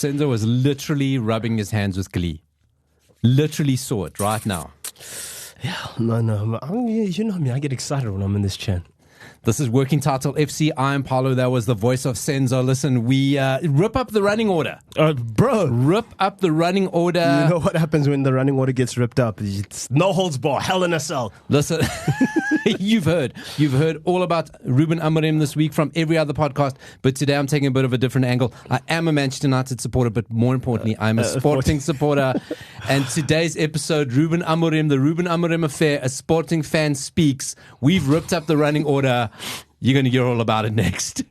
Senzo was literally rubbing his hands with glee. Literally saw it right now. Yeah, no. You know me, I get excited when I'm in this chair. This is Working Title FC. I'm Paulo. That was the voice of Senzo. Listen, we rip up the running order. Bro. Rip up the running order. You know what happens when the running order gets ripped up? It's no holds bar, hell in a cell. Listen, you've heard all about Ruben Amorim this week from every other podcast, but today I'm taking a bit of a different angle. I am a Manchester United supporter, but more importantly, I'm a Sporting supporter. And today's episode, Ruben Amorim, the Ruben Amorim affair, a Sporting fan speaks. We've ripped up the running order. You're going to hear all about it next.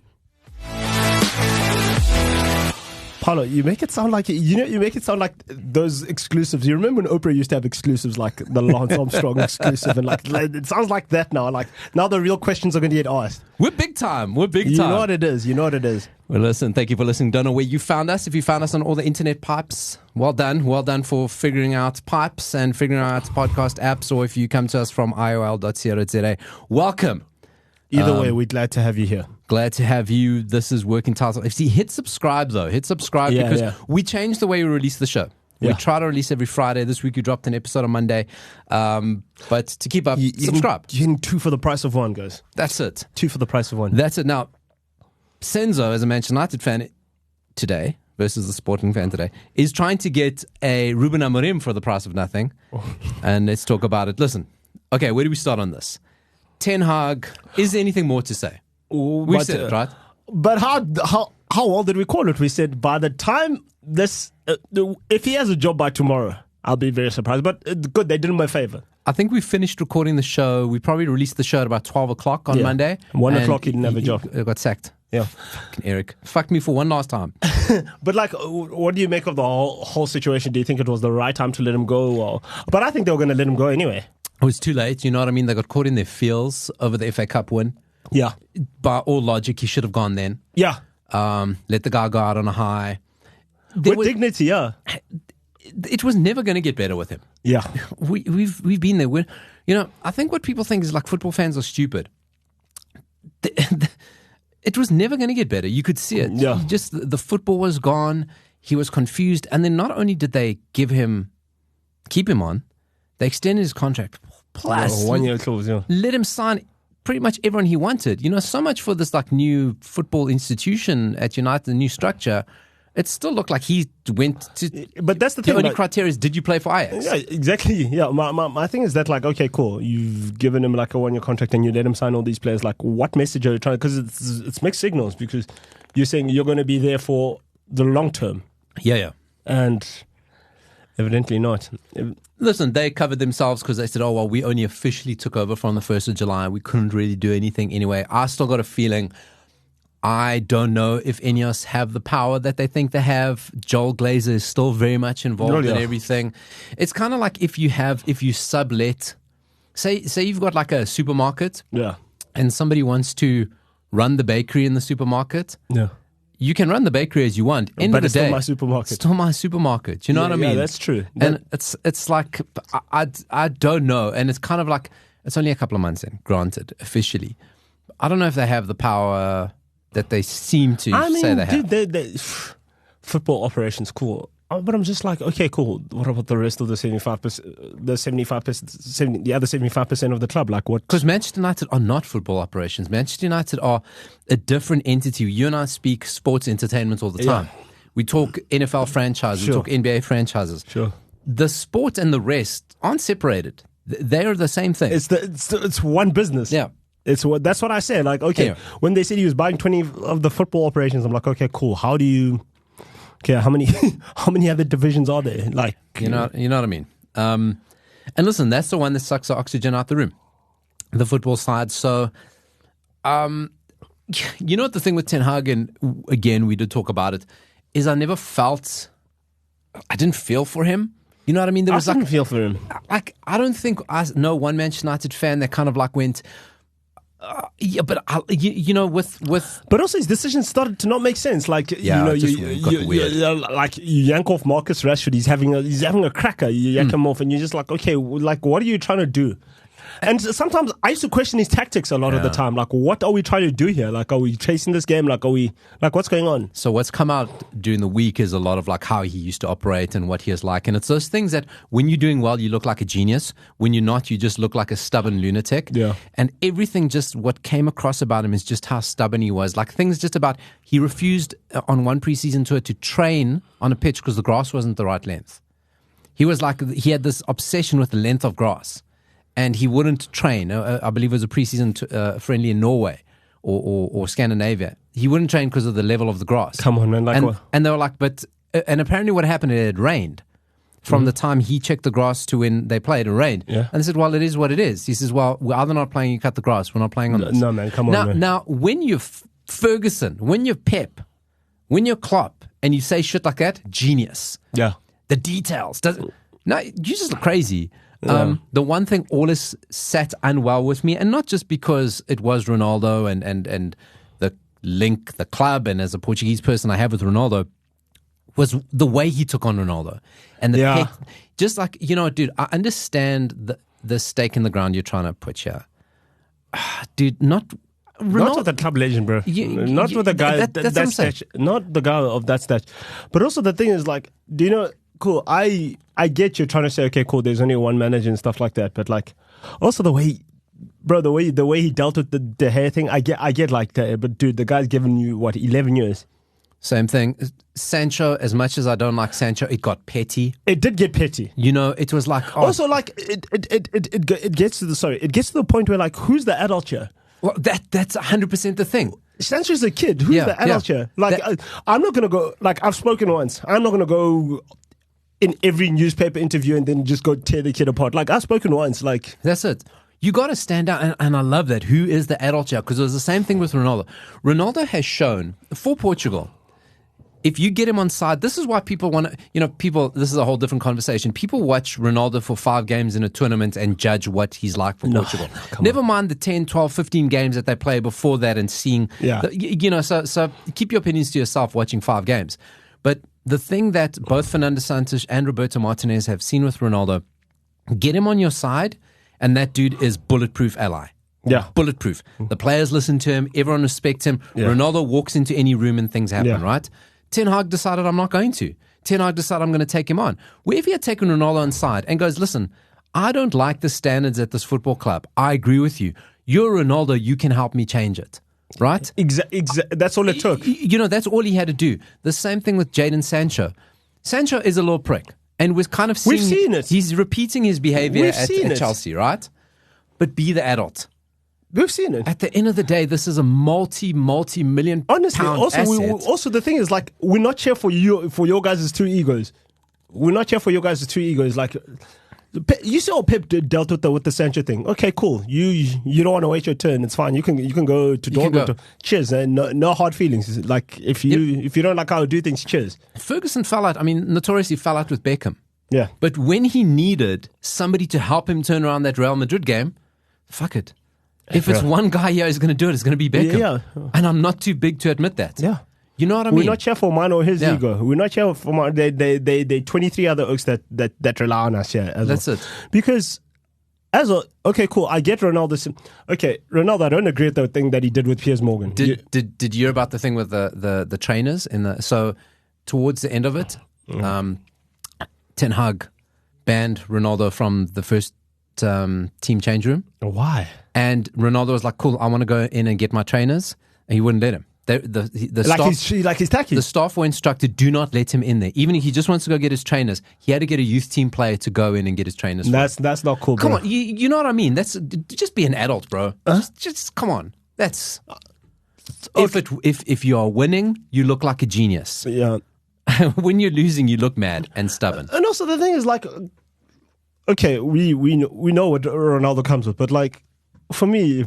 Paulo, you make it sound like those exclusives. You remember when Oprah used to have exclusives like the Lance Armstrong exclusive, and like it sounds like that now. Like now the real questions are going to get asked. We're big time. You know what it is. Well, listen, thank you for listening. Don't know where you found us. If you found us on all the internet pipes, well done. Well done for figuring out pipes and figuring out podcast apps. Or if you come to us from iol.co.za, welcome. Either way, we're glad to have you here. Glad to have you. This is Working Title FC. Hit subscribe, though. Because we changed the way we release the show. We try to release every Friday. This week we dropped an episode on Monday. But to keep up, subscribe. You're getting 2 for the price of 1, guys. That's it. 2 for the price of 1. That's it. Now, Senzo, as a Manchester United fan today, versus the Sporting fan today, is trying to get a Ruben Amorim for the price of nothing. And let's talk about it. Listen, okay, where do we start on this? Ten Hag, is there anything more to say? We said it, right? But how well did we call it? We said by the time this, if he has a job by tomorrow, I'll be very surprised. But good, they did him a favor. I think we finished recording the show. We probably released the show at about 12 o'clock on Monday. 1 o'clock, he didn't have a job. He got sacked. Yeah. Fucking Erik. Fucked me for one last time. But like, what do you make of the whole situation? Do you think it was the right time to let him go? But I think they were going to let him go anyway. It was too late, you know what I mean? They got caught in their feels over the FA Cup win. Yeah. By all logic, he should have gone then. Yeah. Let the guy go out on a high. With dignity, yeah. It was never going to get better with him. Yeah. We've been there. I think what people think is like football fans are stupid. It was never going to get better. You could see it. Yeah. Just the football was gone. He was confused. And then not only did they keep him on, they extended his contract. Plus, 1 year clause, yeah. Let him sign pretty much everyone he wanted. So much for this like new football institution at United, the new structure. It still looked like he went to. But that's the thing. The only criteria is, did you play for Ajax? Yeah, exactly. Yeah, my thing is that like, okay, cool. You've given him like a 1 year contract and you let him sign all these players. Like, what message are you trying? Because it's mixed signals. Because you're saying you're going to be there for the long term. Yeah. And evidently not. Listen, they covered themselves because they said, oh, well, we only officially took over from the 1st of July. We couldn't really do anything anyway. I still got a feeling, I don't know if Ineos have the power that they think they have. Joel Glazer is still very much involved in everything. It's kind of like if you sublet, say you've got like a supermarket, and somebody wants to run the bakery in the supermarket. Yeah. You can run the bakery as you want. End of the day, still my supermarket. You know what I mean? Yeah, that's true. And it's like, I don't know. And it's kind of like, it's only a couple of months in, granted, officially. I don't know if they have the power that they seem to say they have. Dude, football operations, cool. But I'm just like, okay, cool. What about the rest of the 75%, the other 75% of the club? Like what? Because Manchester United are not football operations. Manchester United are a different entity. You and I speak sports entertainment all the time. Yeah. We talk NFL franchises. We talk NBA franchises. Sure. The sport and the rest aren't separated. They are the same thing. It's one business. Yeah. That's what I said. Like, okay, when they said he was buying 20 of the football operations, I'm like, okay, cool. How do you... Okay, how many other divisions are there? Like, you know what I mean. And listen, that's the one that sucks the oxygen out the room, the football side. So, you know what the thing with Ten Hag, and again we did talk about it, is I didn't feel for him. You know what I mean? I didn't feel for him. Like, I don't think I know one Manchester United fan that kind of like went. But But also his decisions started to not make sense. Like you yank off Marcus Rashford. He's having a cracker. You yank him off, and you're just like, okay, like what are you trying to do? And sometimes I used to question his tactics a lot of the time. Like, what are we trying to do here? Like, are we chasing this game? Like, what's going on? So what's come out during the week is a lot of like how he used to operate and what he is like. And it's those things that when you're doing well, you look like a genius. When you're not, you just look like a stubborn lunatic. Yeah. And everything just what came across about him is just how stubborn he was. Like things just about he refused on one preseason tour to train on a pitch because the grass wasn't the right length. He was like, he had this obsession with the length of grass and he wouldn't train. I believe it was a preseason friendly in Norway or Scandinavia. He wouldn't train because of the level of the grass. Come on, man. Like, and they were like, and apparently what happened, it had rained from the time he checked the grass to when they played, it rained. Yeah. And they said, well, it is what it is. He says, well, we're either not playing, you cut the grass. We're not playing on this. No, man, come on, man. Now, when you're Ferguson, when you're Pep, when you're Klopp, and you say shit like that, genius. Yeah. The details. No, you just look crazy. The one thing always sat unwell with me, and not just because it was Ronaldo and the link, the club, and as a Portuguese person I have with Ronaldo, was the way he took on Ronaldo. And just like, dude, I understand the stake in the ground you're trying to put here. Dude, not with a club legend, bro. Not with a guy that stage. Not the guy of that stage. But also the thing is, like, do you know? Cool. I get you trying to say, okay, cool. There's only one manager and stuff like that. But like, also the way, the way he dealt with the hair thing, I get like that. But dude, the guy's given you what 11 years. Same thing. Sancho, as much as I don't like Sancho, it got petty. It did get petty. It was like also like it gets to the point where like, who's the adult here? Well, that's 100% the thing. Sancho's a kid. Who's the adult here? Like, I'm not going to go, like, I've spoken once. I'm not going to go in every newspaper interview and then just go tear the kid apart. Like, I've spoken once. Like, that's it. You got to stand out. And I love that. Who is the adult here? Because it was the same thing with Ronaldo. Ronaldo has shown for Portugal, if you get him on side, this is why people want to, this is a whole different conversation. People watch Ronaldo for 5 games in a tournament and judge what he's like for Portugal. Never mind the 10, 12, 15 games that they play before that and seeing, so keep your opinions to yourself watching 5 games. But the thing that both Fernando Santos and Roberto Martinez have seen with Ronaldo, get him on your side and that dude is bulletproof ally. Yeah. Bulletproof. The players listen to him. Everyone respects him. Yeah. Ronaldo walks into any room and things happen, right? Ten Hag decided I'm not going to. Ten Hag decided I'm going to take him on. Where if he had taken Ronaldo on side and goes, listen, I don't like the standards at this football club. I agree with you. You're Ronaldo. You can help me change it. Right? That's all it took. That's all he had to do. The same thing with Jadon Sancho. Sancho is a little prick. And we're kind of seeing... We've seen it. He's repeating his behavior at Chelsea, right? But be the adult. We've seen it. At the end of the day, this is a multi-million Honestly, pound also, asset. Also the thing is, like, we're not here for your guys' 2 egos. We're not here for your guys' 2 egos. Like, you saw how Pep dealt with the Sancho thing. Okay, cool. You don't want to wait your turn. It's fine. You can go to Dortmund. Cheers. And no hard feelings. Like, if you don't like how I do things, cheers. Ferguson fell out. I mean, notoriously fell out with Beckham. Yeah. But when he needed somebody to help him turn around that Real Madrid game, fuck it. If it's one guy here who's going to do it, it's going to be Beckham. Yeah. And I'm not too big to admit that. Yeah. You know what I mean? We're not here for mine or his ego. We're not here for mine. They 23 other oaks that rely on us here. That's it. Because okay, cool. I get Ronaldo. Okay, Ronaldo, I don't agree with the thing that he did with Piers Morgan. Did you hear about the thing with the trainers? So towards the end of it, Ten Hag banned Ronaldo from the first team change room. Why? And Ronaldo was like, cool, I want to go in and get my trainers. And he wouldn't let him. The staff, the staff were instructed, do not let him in there. Even if he just wants to go get his trainers, he had to get a youth team player to go in and get his trainers. That's not cool, bro. Come on, you know what I mean? Just be an adult, bro. Just come on. That's if you are winning, you look like a genius. Yeah. When you're losing, you look mad and stubborn. And also the thing is, like, okay, we know what Ronaldo comes with, but like, for me,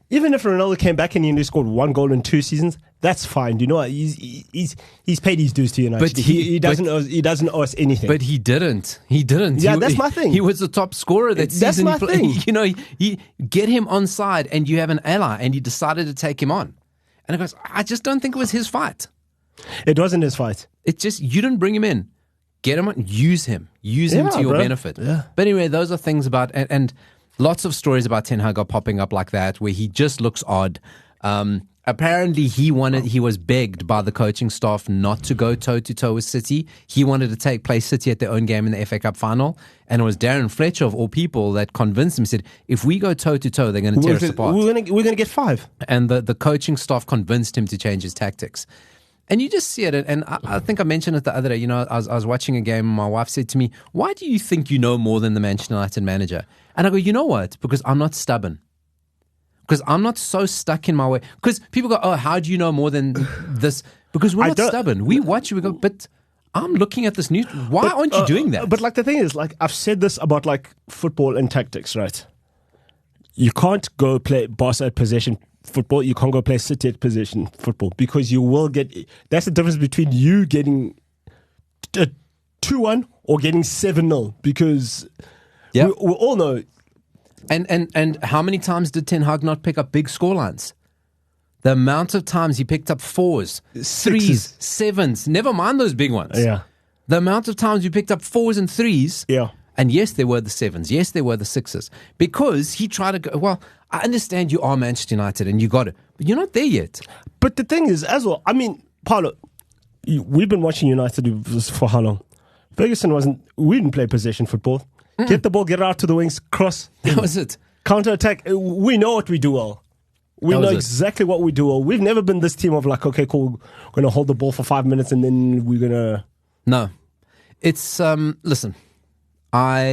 even if Ronaldo came back and he only scored 1 goal in 2 seasons, that's fine. You know what? He's paid his dues to United. But he doesn't owe us anything. But he didn't. Yeah, that's my thing. He was the top scorer that season. That's my thing. You know, he get him on side, and you have an ally, and he decided to take him on. And it goes, I just don't think it was his fight. It wasn't his fight. It's just you didn't bring him in. Get him on, use him to your benefit. Yeah. But anyway, those are things about and Lots of stories about Ten Hag are popping up like that, where he just looks odd. Apparently, he was begged by the coaching staff not to go toe-to-toe with City. He wanted to play City at their own game in the FA Cup final. And it was Darren Fletcher, of all people, that convinced him, said, if we go toe-to-toe, they're going to tear us apart. We're going to get 5. And the coaching staff convinced him to change his tactics. And you just see it. And I think I mentioned it the other day. You know, I was watching a game and my wife said to me, why do you think you know more than the Manchester United manager? And I go, you know what? Because I'm not stubborn. Because I'm not so stuck in my way. Because people go, oh, how do you know more than this? Because we're not stubborn. We watch it, we go, but I'm looking at this news. Why aren't you doing that? But like the thing is, like I've said this about like football and tactics, right? You can't go play Barca at possession football. You can't go play City at possession football because you will get. That's the difference between you getting 2-1 or getting 7-0 because we all know. And how many times did Ten Hag not pick up big scorelines? The amount of times he picked up 4s, 3s, 7s, never mind those big ones. Yeah. The amount of times you picked up 4s and 3s. Yeah. And yes, there were the 7s. Yes, there were the 6s. Because he tried to go, well, I understand you are Manchester United and you got it, but you're not there yet. But the thing is, as well, I mean, Paulo, we've been watching United for how long? We didn't play possession football. Get the ball, get it out to the wings, cross. That was it. Counter-attack. We know what we do well. We know exactly what we do well. We've never been this team of like, okay, cool, we're going to hold the ball for 5 minutes and then we're going to... No. It's, listen,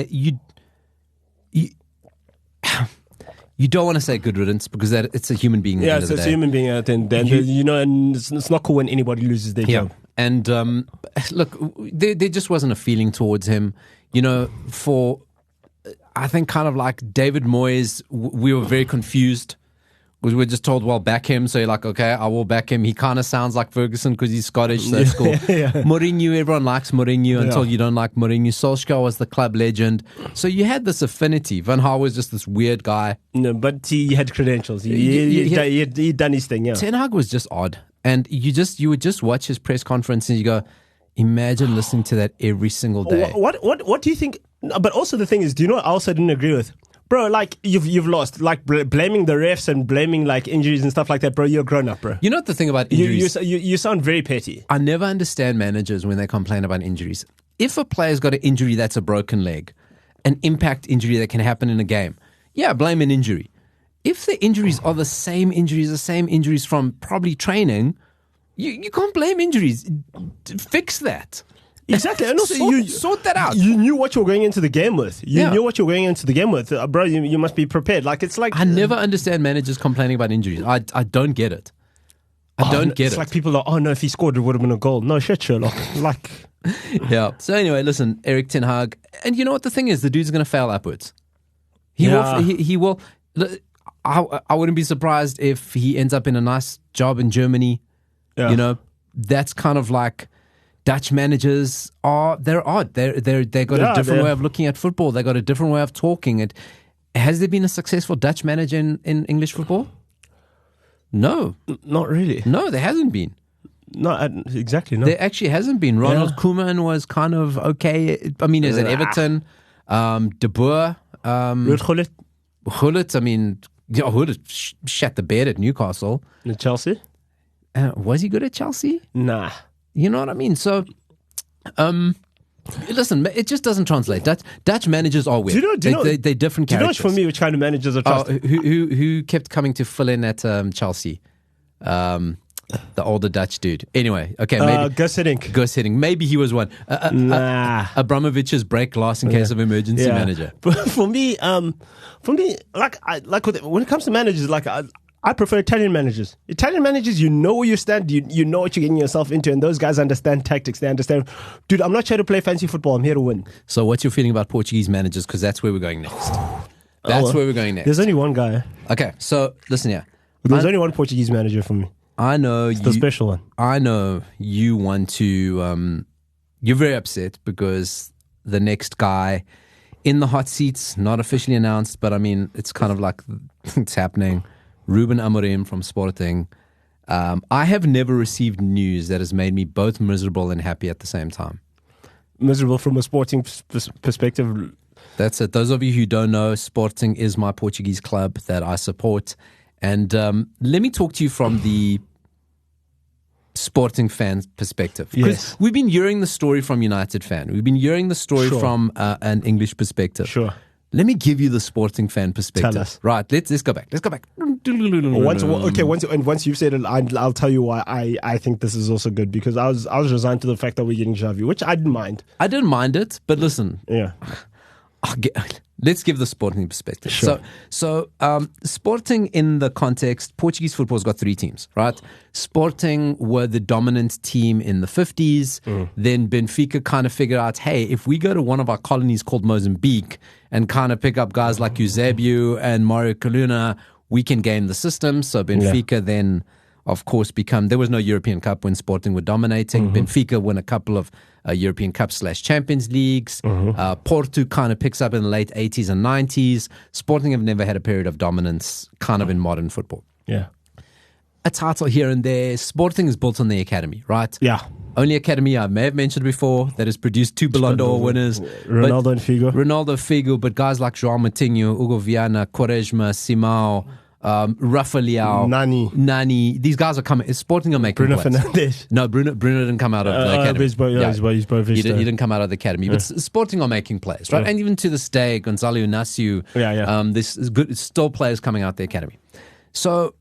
you don't want to say good riddance because it's a human being at the end of the day. It's a human being at the end. And it's not cool when anybody loses their job. And look, there just wasn't a feeling towards him. You know, I think kind of like David Moyes, we were very confused. We were just told, well, back him. So you're like, okay, I will back him. He kind of sounds like Ferguson because he's Scottish. So that's cool. Mourinho, everyone likes Mourinho until you don't like Mourinho. Solskjaer was the club legend. So you had this affinity. Van Gaal was just this weird guy. No, but he had credentials. He'd done his thing, yeah. Ten Hag was just odd. And you would just watch his press conference and you go, imagine listening to that every single day. What do you think? But also the thing is, do you know what I also didn't agree with? Bro, like you've lost. Like blaming the refs and blaming like injuries and stuff like that, bro. You're grown up, bro. You know what the thing about injuries? You sound very petty. I never understand managers when they complain about injuries. If a player's got an injury that's a broken leg, an impact injury that can happen in a game, yeah, blame an injury. If the injuries are the same injuries from probably training, you can't blame injuries. Fix that. Exactly. And also, sort that out. You knew what you were going into the game with. You knew what you were going into the game with. Bro, you must be prepared. Like, it's like... I never understand managers complaining about injuries. I don't get it. I don't get it. It's like people are, oh no, if he scored, it would have been a goal. No, shit, Sherlock. Like... Yeah. So anyway, listen, Erik ten Hag. And you know what the thing is? The dude's going to fail upwards. He will... I wouldn't be surprised if he ends up in a nice job in Germany. Yeah. You know, that's kind of like Dutch managers they're odd. They got a different way of looking at football. They got a different way of talking. And has there been a successful Dutch manager in English football? No, not really. No, there hasn't been. No, exactly. No, there actually hasn't been. Ronald Koeman was kind of okay. I mean, as an Everton, De Boer, Ruud Gullit. I mean. Ruud shat the bed at Newcastle. In Chelsea? Was he good at Chelsea? Nah. You know what I mean? So, listen, it just doesn't translate. Dutch managers are weird. They're different characters. Do you know for me which kind of managers are trusted? Who kept coming to fill in at Chelsea? The older Dutch dude. Anyway, okay, maybe Gus Hiddink. Maybe he was one. Abramovich's break glass in case of emergency manager. But for me, like when it comes to managers, like I prefer Italian managers. Italian managers, you know where you stand, you know what you're getting yourself into, and those guys understand tactics. They understand, dude, I'm not here to play fancy football. I'm here to win. So what's your feeling about Portuguese managers? Because that's where we're going next. Where we're going next. There's only one guy. Okay, so listen here. There's only one Portuguese manager for me. I know it's the special one. I know you want to. You're very upset because the next guy in the hot seats, not officially announced, but I mean, it's kind of like it's happening. Ruben Amorim from Sporting. I have never received news that has made me both miserable and happy at the same time. Miserable from a sporting perspective. That's it. Those of you who don't know, Sporting is my Portuguese club that I support. And let me talk to you from the Sporting fan perspective. Because we've been hearing the story from United fan. We've been hearing the story from an English perspective. Sure. Let me give you the Sporting fan perspective. Tell us. Right, let's go back. Once you've said it, I'll tell you why I think this is also good, because I was resigned to the fact that we're getting Xavi, which I didn't mind. I didn't mind it, but listen. Yeah. Let's give the Sporting perspective. Sure. So Sporting, in the context, Portuguese football's got 3 teams, right? Sporting were the dominant team in the 50s. Then Benfica kind of figured out, hey, if we go to one of our colonies called Mozambique and kind of pick up guys like Eusebio and Mario Coluna, we can game the system. So Benfica then, of course, there was no European Cup when Sporting were dominating. Benfica won a couple of European Cup / Champions Leagues. Porto kind of picks up in the late 80s and 90s. Sporting have never had a period of dominance kind of in modern football. Yeah. A title here and there. Sporting is built on the academy, right? Yeah. Only academy I may have mentioned before that has produced 2 Ballon d'Or winners. Ronaldo and Figo. But guys like João Moutinho, Hugo Viana, Quaresma, Simão, Rafael, Nani. These guys are coming. Sporting are making Bruno plays. Fernandes. No, Bruno didn't come out of the academy. He's both he didn't come out of the academy. But Sporting are making plays, right? And even to this day, Gonzalo Inácio, this is good. Still players coming out the academy. So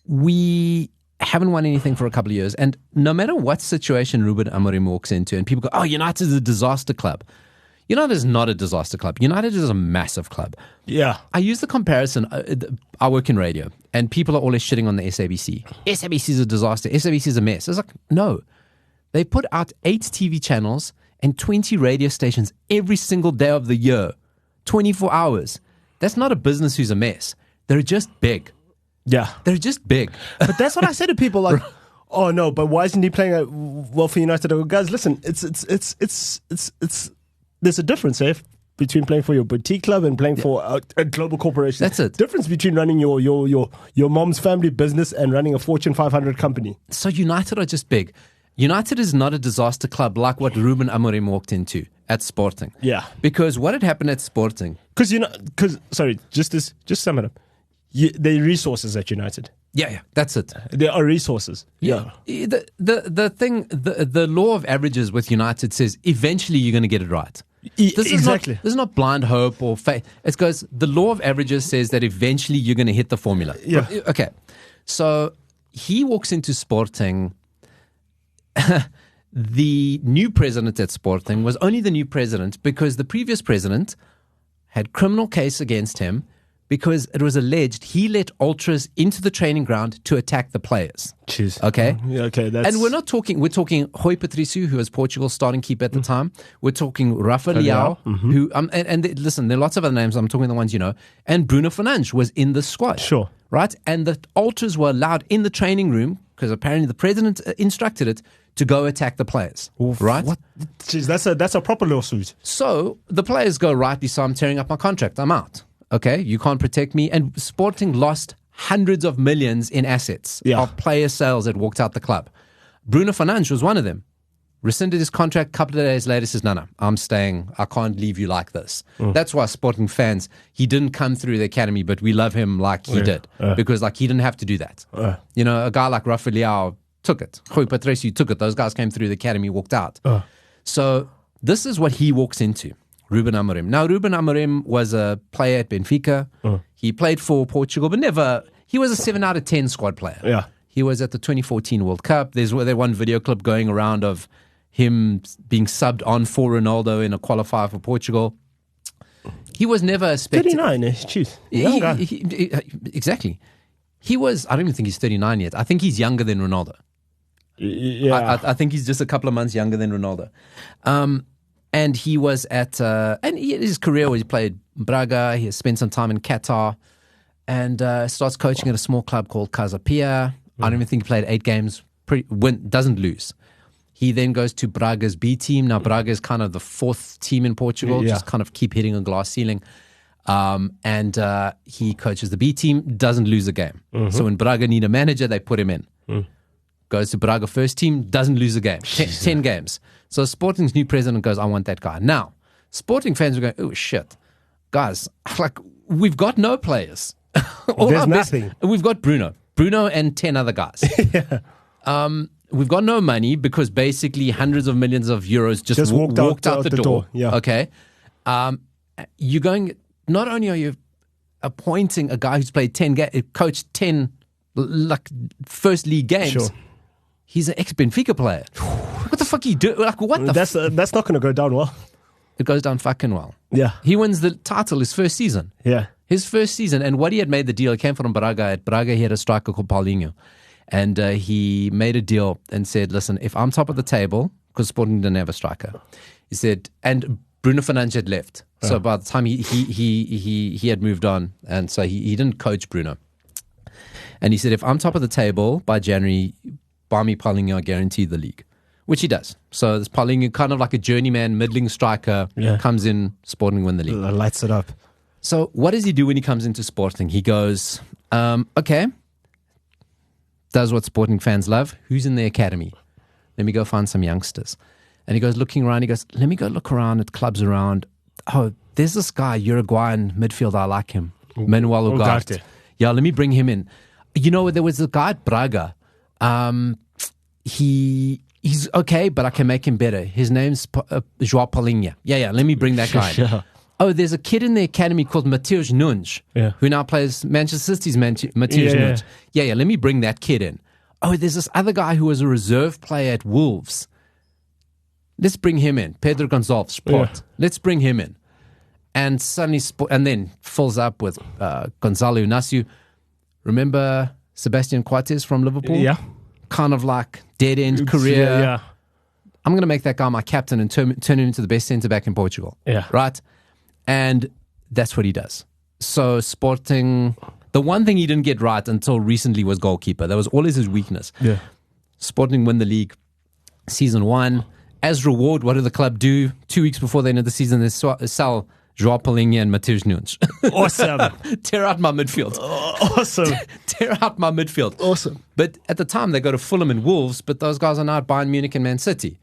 we haven't won anything for a couple of years. And no matter what situation Ruben Amorim walks into, and people go, oh, United is a disaster club. United is not a disaster club. United is a massive club. Yeah. I use the comparison. I work in radio, and people are always shitting on the SABC. SABC is a disaster. SABC is a mess. It's like, no. They put out 8 TV channels and 20 radio stations every single day of the year, 24 hours. That's not a business who's a mess. They're just big. Yeah. They're just big. But that's what I say to people, like, oh no, but why isn't he playing well for United? I go, guys, listen, it's there's a difference, between playing for your boutique club and playing for a global corporation. That's it. Difference between running your mom's family business and running a Fortune 500 company. So United are just big. United is not a disaster club like what Ruben Amorim walked into at Sporting. Yeah. Because what had happened at Sporting? Just sum it up. There are resources at United. Yeah, that's it. There are resources. Yeah. The law of averages with United says eventually you're going to get it right. This is not blind hope or faith. It goes, the law of averages says that eventually you're going to hit the formula. Yeah. Okay. So he walks into Sporting. The new president at Sporting was only the new president because the previous president had criminal case against him because it was alleged he let ultras into the training ground to attack the players. Jeez. Okay? Okay. And we're talking Rui Patricio, who was Portugal's starting keeper at the time. We're talking Rafa Leao, who, listen, there are lots of other names. I'm talking the ones you know. And Bruno Fernandes was in the squad. Sure. Right? And the ultras were allowed in the training room because apparently the president instructed it to go attack the players. Right? What? Jeez, that's a proper lawsuit. So the players go, rightly so, I'm tearing up my contract. I'm out. Okay, you can't protect me. And Sporting lost hundreds of millions in assets of player sales that walked out the club. Bruno Fernandes was one of them. Rescinded his contract. A couple of days later says, no, I'm staying. I can't leave you like this. That's why Sporting fans, he didn't come through the academy, but we love him like he did. Because he didn't have to do that. A guy like Rafa Leao took it. Rui Patricio took it. Those guys came through the academy, walked out. So this is what he walks into. Ruben Amorim. Now, Ruben Amorim was a player at Benfica. He played for Portugal, but he was a 7 out of 10 squad player. Yeah. He was at the 2014 World Cup. There's one video clip going around of him being subbed on for Ronaldo in a qualifier for Portugal. He was never a 39, jeez. Exactly. He was, I don't even think he's 39 yet. I think he's younger than Ronaldo. Yeah. I think he's just a couple of months younger than Ronaldo. And he was at, his career where he played Braga, he has spent some time in Qatar, and starts coaching at a small club called Casa Pia. I don't even think he played 8 games, doesn't lose. He then goes to Braga's B team. Now, Braga is kind of the 4th team in Portugal, just kind of keep hitting a glass ceiling. And he coaches the B team, doesn't lose a game. So when Braga need a manager, they put him in. Goes to Braga first team, doesn't lose a game. 10 games. So Sporting's new president goes, I want that guy. Now, Sporting fans are going, oh, shit. guys, like, we've got no players. There's nothing. We've got Bruno and 10 other guys. We've got no money because basically hundreds of millions of euros just walked out the door. Yeah. Okay. You're going, not only are you appointing a guy who's played coached 10 like first league games, Sure. He's an ex-Benfica player. What the fuck are you doing? Like, what the That's not going to go down well. It goes down fucking well. Yeah. He wins the title his first season. Yeah. His first season. And what he had made the deal, he came from Braga. At Braga, he had a striker called Paulinho. And he made a deal and said, listen, if I'm top of the table, because Sporting didn't have a striker, he said, and Bruno Fernandes had left. So by the time he had moved on, and so he didn't coach Bruno. And he said, if I'm top of the table by January, buy me Paulinho, I guarantee the league. Which he does. So this Paulinho, kind of like a journeyman, middling striker, comes in, Sporting win the league. Lights it up. So what does he do when he comes into Sporting? He goes, okay, does what Sporting fans love. Who's in the academy? Let me go find some youngsters. And he goes looking around. He goes, let me go look around at clubs around. Oh, there's this guy, Uruguayan midfielder. I like him. Manuel Ugarte. Yeah, let me bring him in. You know, there was a guy at Braga. He's okay, but I can make him better. His name's João Paulinho. Yeah, let me bring that guy in. Yeah. Oh, there's a kid in the academy called Matheus Nunes, who now plays Manchester City's Matheus Nunes. Yeah, let me bring that kid in. Oh, there's this other guy who was a reserve player at Wolves. Let's bring him in. Pedro Gonçalves, Port. Yeah. Let's bring him in. And suddenly, and then fills up with Gonzalo Inácio. Remember Sebastian Coates from Liverpool? Yeah. Kind of like dead-end career. Yeah. I'm going to make that guy my captain and turn him into the best centre-back in Portugal. Yeah. Right? And that's what he does. So Sporting, the one thing he didn't get right until recently was goalkeeper. That was always his weakness. Yeah. Sporting win the league season 1. As reward, what did the club do? 2 weeks before the end of the season, they sell João Paulinho and Matheus Nunes. Awesome. Tear out my midfield. Awesome. Tear out my midfield. Awesome. But at the time, they go to Fulham and Wolves, but those guys are now at Bayern Munich and Man City.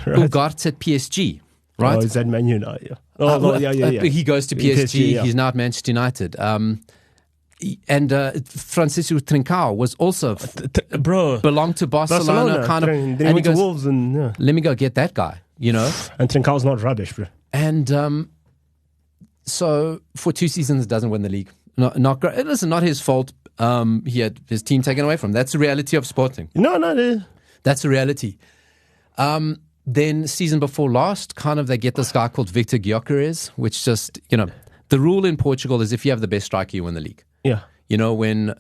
Right. Ugarte at PSG. Right? Oh, is that Man United? Yeah. Oh, yeah. He goes to PSG. PSG, yeah. He's now at Manchester United. And Francisco Trincao was also belonged to Barcelona kind of. Then and he he went goes, to Wolves and let me go get that guy, you know. And Trincao's not rubbish, bro. And so for 2 seasons, doesn't win the league. Not great. Listen, not his fault. He had his team taken away from him. That's the reality of Sporting. No. That's the reality. Then season before last, kind of they get this guy called Victor Gyökeres, which just, you know, the rule in Portugal is if you have the best striker, you win the league. Yeah. You know, when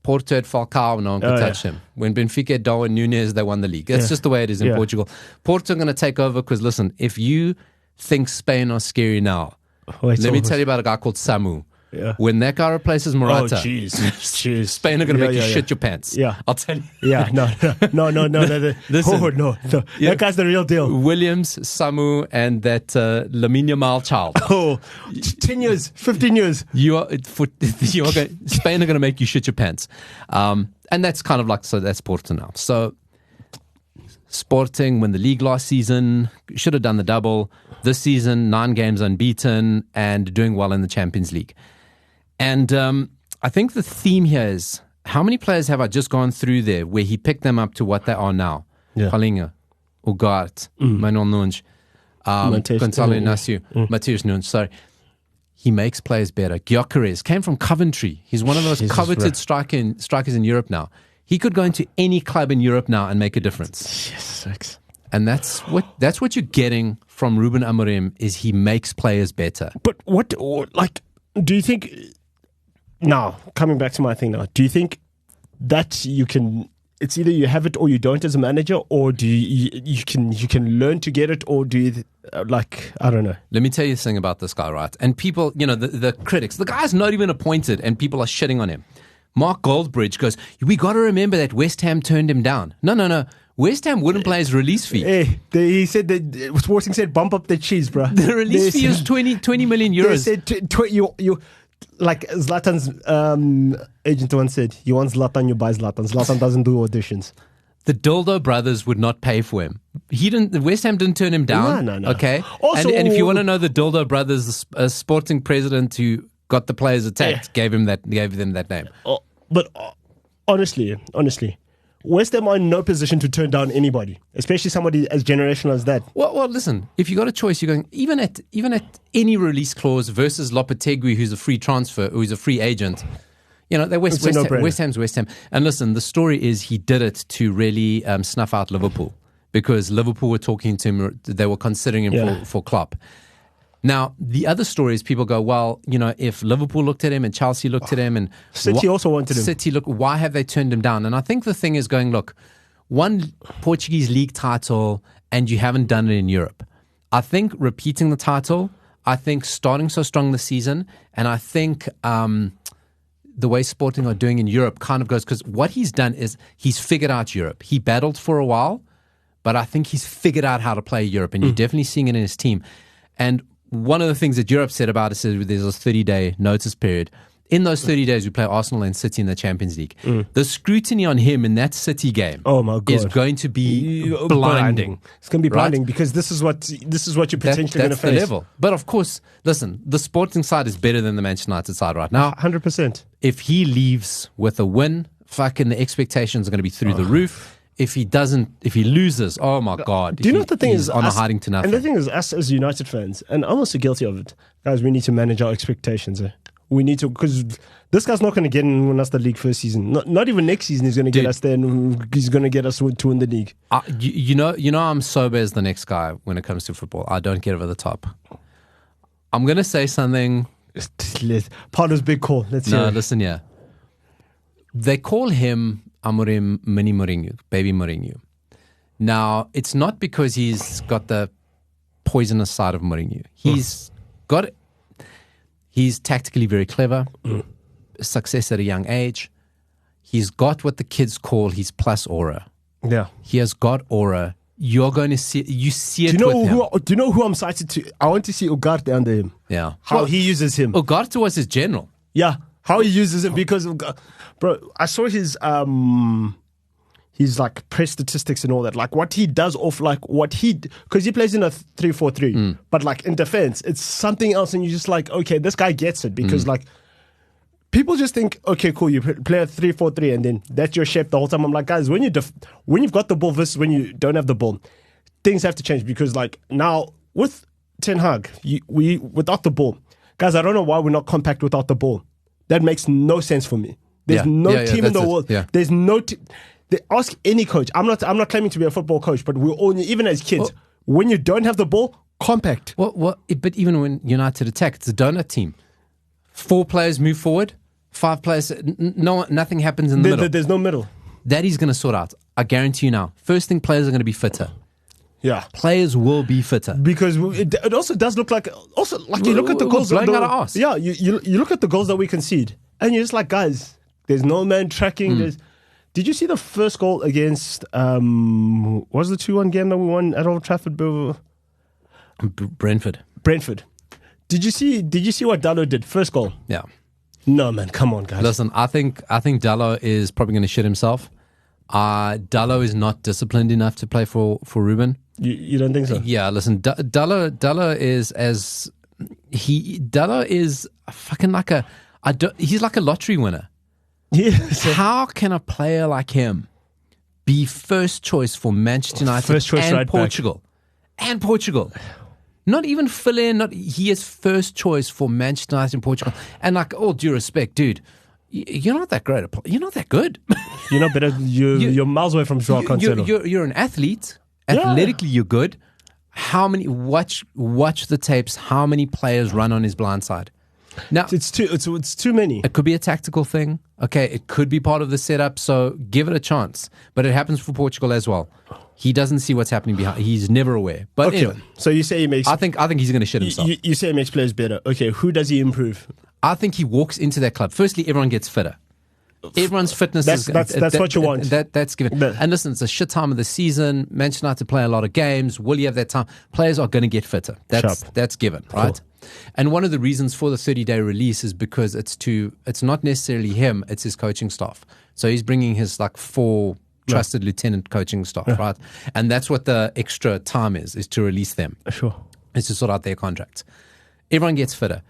Porto had Falcao, no one could touch him. When Benfica had Darwin Núñez, they won the league. That's just the way it is in Portugal. Porto are going to take over because, listen, if you think Spain are scary now, let me tell you about a guy called Samu. Yeah. When that guy replaces Morata, jeez. Spain are going to make you shit your pants. Yeah. I'll tell you. Yeah, no. Listen, no. Yeah. That guy's the real deal. Williams, Samu, and that Lamine Yamal child. Oh, 10 years, 15 years. Spain are going to make you shit your pants. And that's kind of like, so that's Porto now. So Sporting win the league last season, should have done the double. This season, 9 games unbeaten and doing well in the Champions League. And I think the theme here is, how many players have I just gone through there where he picked them up to what they are now? Yeah. Paulinho, Ugarte, Manuel Nunes, Gonzalo Inácio, Matheus Nunes, sorry. He makes players better. Gyökeres came from Coventry. He's one of those coveted strikers in Europe now. He could go into any club in Europe now and make a difference. Yes, and that's what you're getting from Ruben Amorim, is he makes players better. But do you think, now, coming back to my thing now, do you think that you can, it's either you have it or you don't as a manager, or do you can learn to get it, or do you, I don't know. Let me tell you something about this guy, right? And people, you know, the critics, the guy's not even appointed and people are shitting on him. Mark Goldbridge goes, we got to remember that West Ham turned him down. No. West Ham wouldn't play his release fee. Hey, he said that Sporting said bump up the cheese, bro. The release fee is 20 million euros. They said you like Zlatan's agent once said, you want Zlatan, you buy Zlatan. Zlatan doesn't do auditions. The Dildo brothers would not pay for him. West Ham didn't turn him down. No. Okay. Also, and if you want to know the Dildo brothers, a sporting president who got the players attacked gave them that name. But honestly, West Ham are in no position to turn down anybody, especially somebody as generational as that. Well, listen. If you got a choice, you're going even at any release clause versus Lopetegui, who's a free transfer, who's a free agent. You know, they're West Ham's West Ham. And listen, the story is he did it to really snuff out Liverpool because Liverpool were talking to him. They were considering him for Klopp. Now, the other story is people go, well, you know, if Liverpool looked at him and Chelsea looked at him and City also wanted him. Why have they turned him down? And I think the thing is going, look, one Portuguese league title and you haven't done it in Europe. I think repeating the title, I think starting so strong this season, and I think the way Sporting are doing in Europe kind of goes, because what he's done is he's figured out Europe. He battled for a while, but I think he's figured out how to play Europe, and you're definitely seeing it in his team. And one of the things that Europe said about it is there's a 30-day notice period. In those 30 days, we play Arsenal and City in the Champions League. The scrutiny on him in that City game is going to be blinding. It's going to be blinding because this is what you're potentially going to face. That's the level. But of course, listen, the Sporting side is better than the Manchester United side right now. 100%. If he leaves with a win, fucking the expectations are going to be through the roof. If he loses, oh my God. Do you know what the thing is? On a hiding to nothing. And the thing is, us as United fans, and I'm also guilty of it, guys, we need to manage our expectations. We need to, because this guy's not going to get in win us the league first season. Not even next season he's going to get us there, and he's going to get us to win the league. You know, I'm sober as the next guy when it comes to football. I don't get over the top. I'm going to say something. Paulo's big call. Let's hear it. Listen, yeah. They call him Amorim Mini Mourinho, Baby Mourinho. Now, it's not because he's got the poisonous side of Mourinho. He's tactically very clever, success at a young age. He's got what the kids call his plus aura. Yeah. He has got aura. You're going to see it with him. Do you know who I'm excited to? I want to see Ugarte under him. Yeah. How he uses him. Ugarte was his general. Yeah. How he uses him because, bro, I saw his like press statistics and all that. Like what he does because he plays in a 3-4-3, but like in defense, it's something else. And you're just like, okay, this guy gets it because like people just think, okay, cool, you play a 3-4-3 and then that's your shape the whole time. I'm like, guys, when you've got the ball versus when you don't have the ball, things have to change because like now with Ten Hag, we without the ball, guys, I don't know why we're not compact without the ball. That makes no sense for me. There's no team in the world. Yeah. There's no they ask any coach. I'm not claiming to be a football coach, but we're all, even as kids, when you don't have the ball, compact. But even when United attack, it's a donut team. 4 players move forward, 5 players. Nothing happens in the middle. There's no middle. That he's going to sort out. I guarantee you now. First thing, players are going to be fitter. Yeah, players will be fitter because it also does look like you look at the goals. Blowing out our ass. Yeah, you look at the goals that we concede, and you're just like, guys, there's no man tracking. Did you see the first goal against what was the 2-1 game that we won at Old Trafford? Brentford. Did you see what Dalot did? First goal. Yeah. No man, come on, guys. Listen, I think Dalot is probably going to shit himself. Dalot is not disciplined enough to play for Ruben. You don't think so? Yeah, listen, Dalot is fucking like he's like a lottery winner. Yes. How can a player like him be first choice for Manchester United and Portugal? Back. And Portugal. Not even fill in, he is first choice for Manchester United and Portugal. And like, all due respect, dude, you're not that great. You're not that good. You're not better. You're miles away from Joao Cancelo. You're an athlete. Athletically, you're good. How many? Watch the tapes. How many players run on his blind side? Now it's too many. It could be a tactical thing. Okay, it could be part of the setup. So give it a chance. But it happens for Portugal as well. He doesn't see what's happening behind. He's never aware. But okay, anyway, so you say he makes. I think he's going to shit himself. You say he makes players better. Okay, who does he improve? I think he walks into that club. Firstly, everyone gets fitter. Everyone's fitness that's what you want. That's given. And listen, it's a shit time of the season. Manchester United play a lot of games. Will you have that time? Players are going to get fitter. That's given, right? Cool. And one of the reasons for the 30-day release is because it's not necessarily him, it's his coaching staff. So he's bringing his like 4 trusted lieutenant coaching staff, right? And that's what the extra time is to release them. Sure. Is to sort out their contracts. Everyone gets fitter.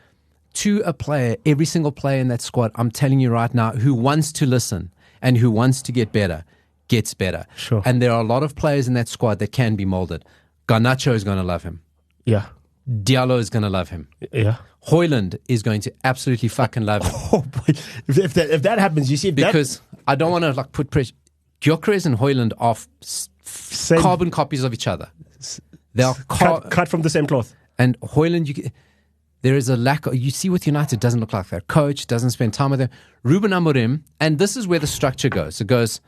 To a player, every single player in that squad, I'm telling you right now, who wants to listen and who wants to get better, gets better. Sure. And there are a lot of players in that squad that can be molded. Garnacho is going to love him. Yeah. Diallo is going to love him. Yeah. Hoyland is going to absolutely fucking love him. Oh, boy. If that happens, you see, because I don't want to like put pressure. Gyökeres and Hoyland are carbon copies of each other. They are cut from the same cloth. And Hoyland, there is a lack of, you see with United, doesn't look like that. Coach doesn't spend time with them. Ruben Amorim, and this is where the structure goes. It goes,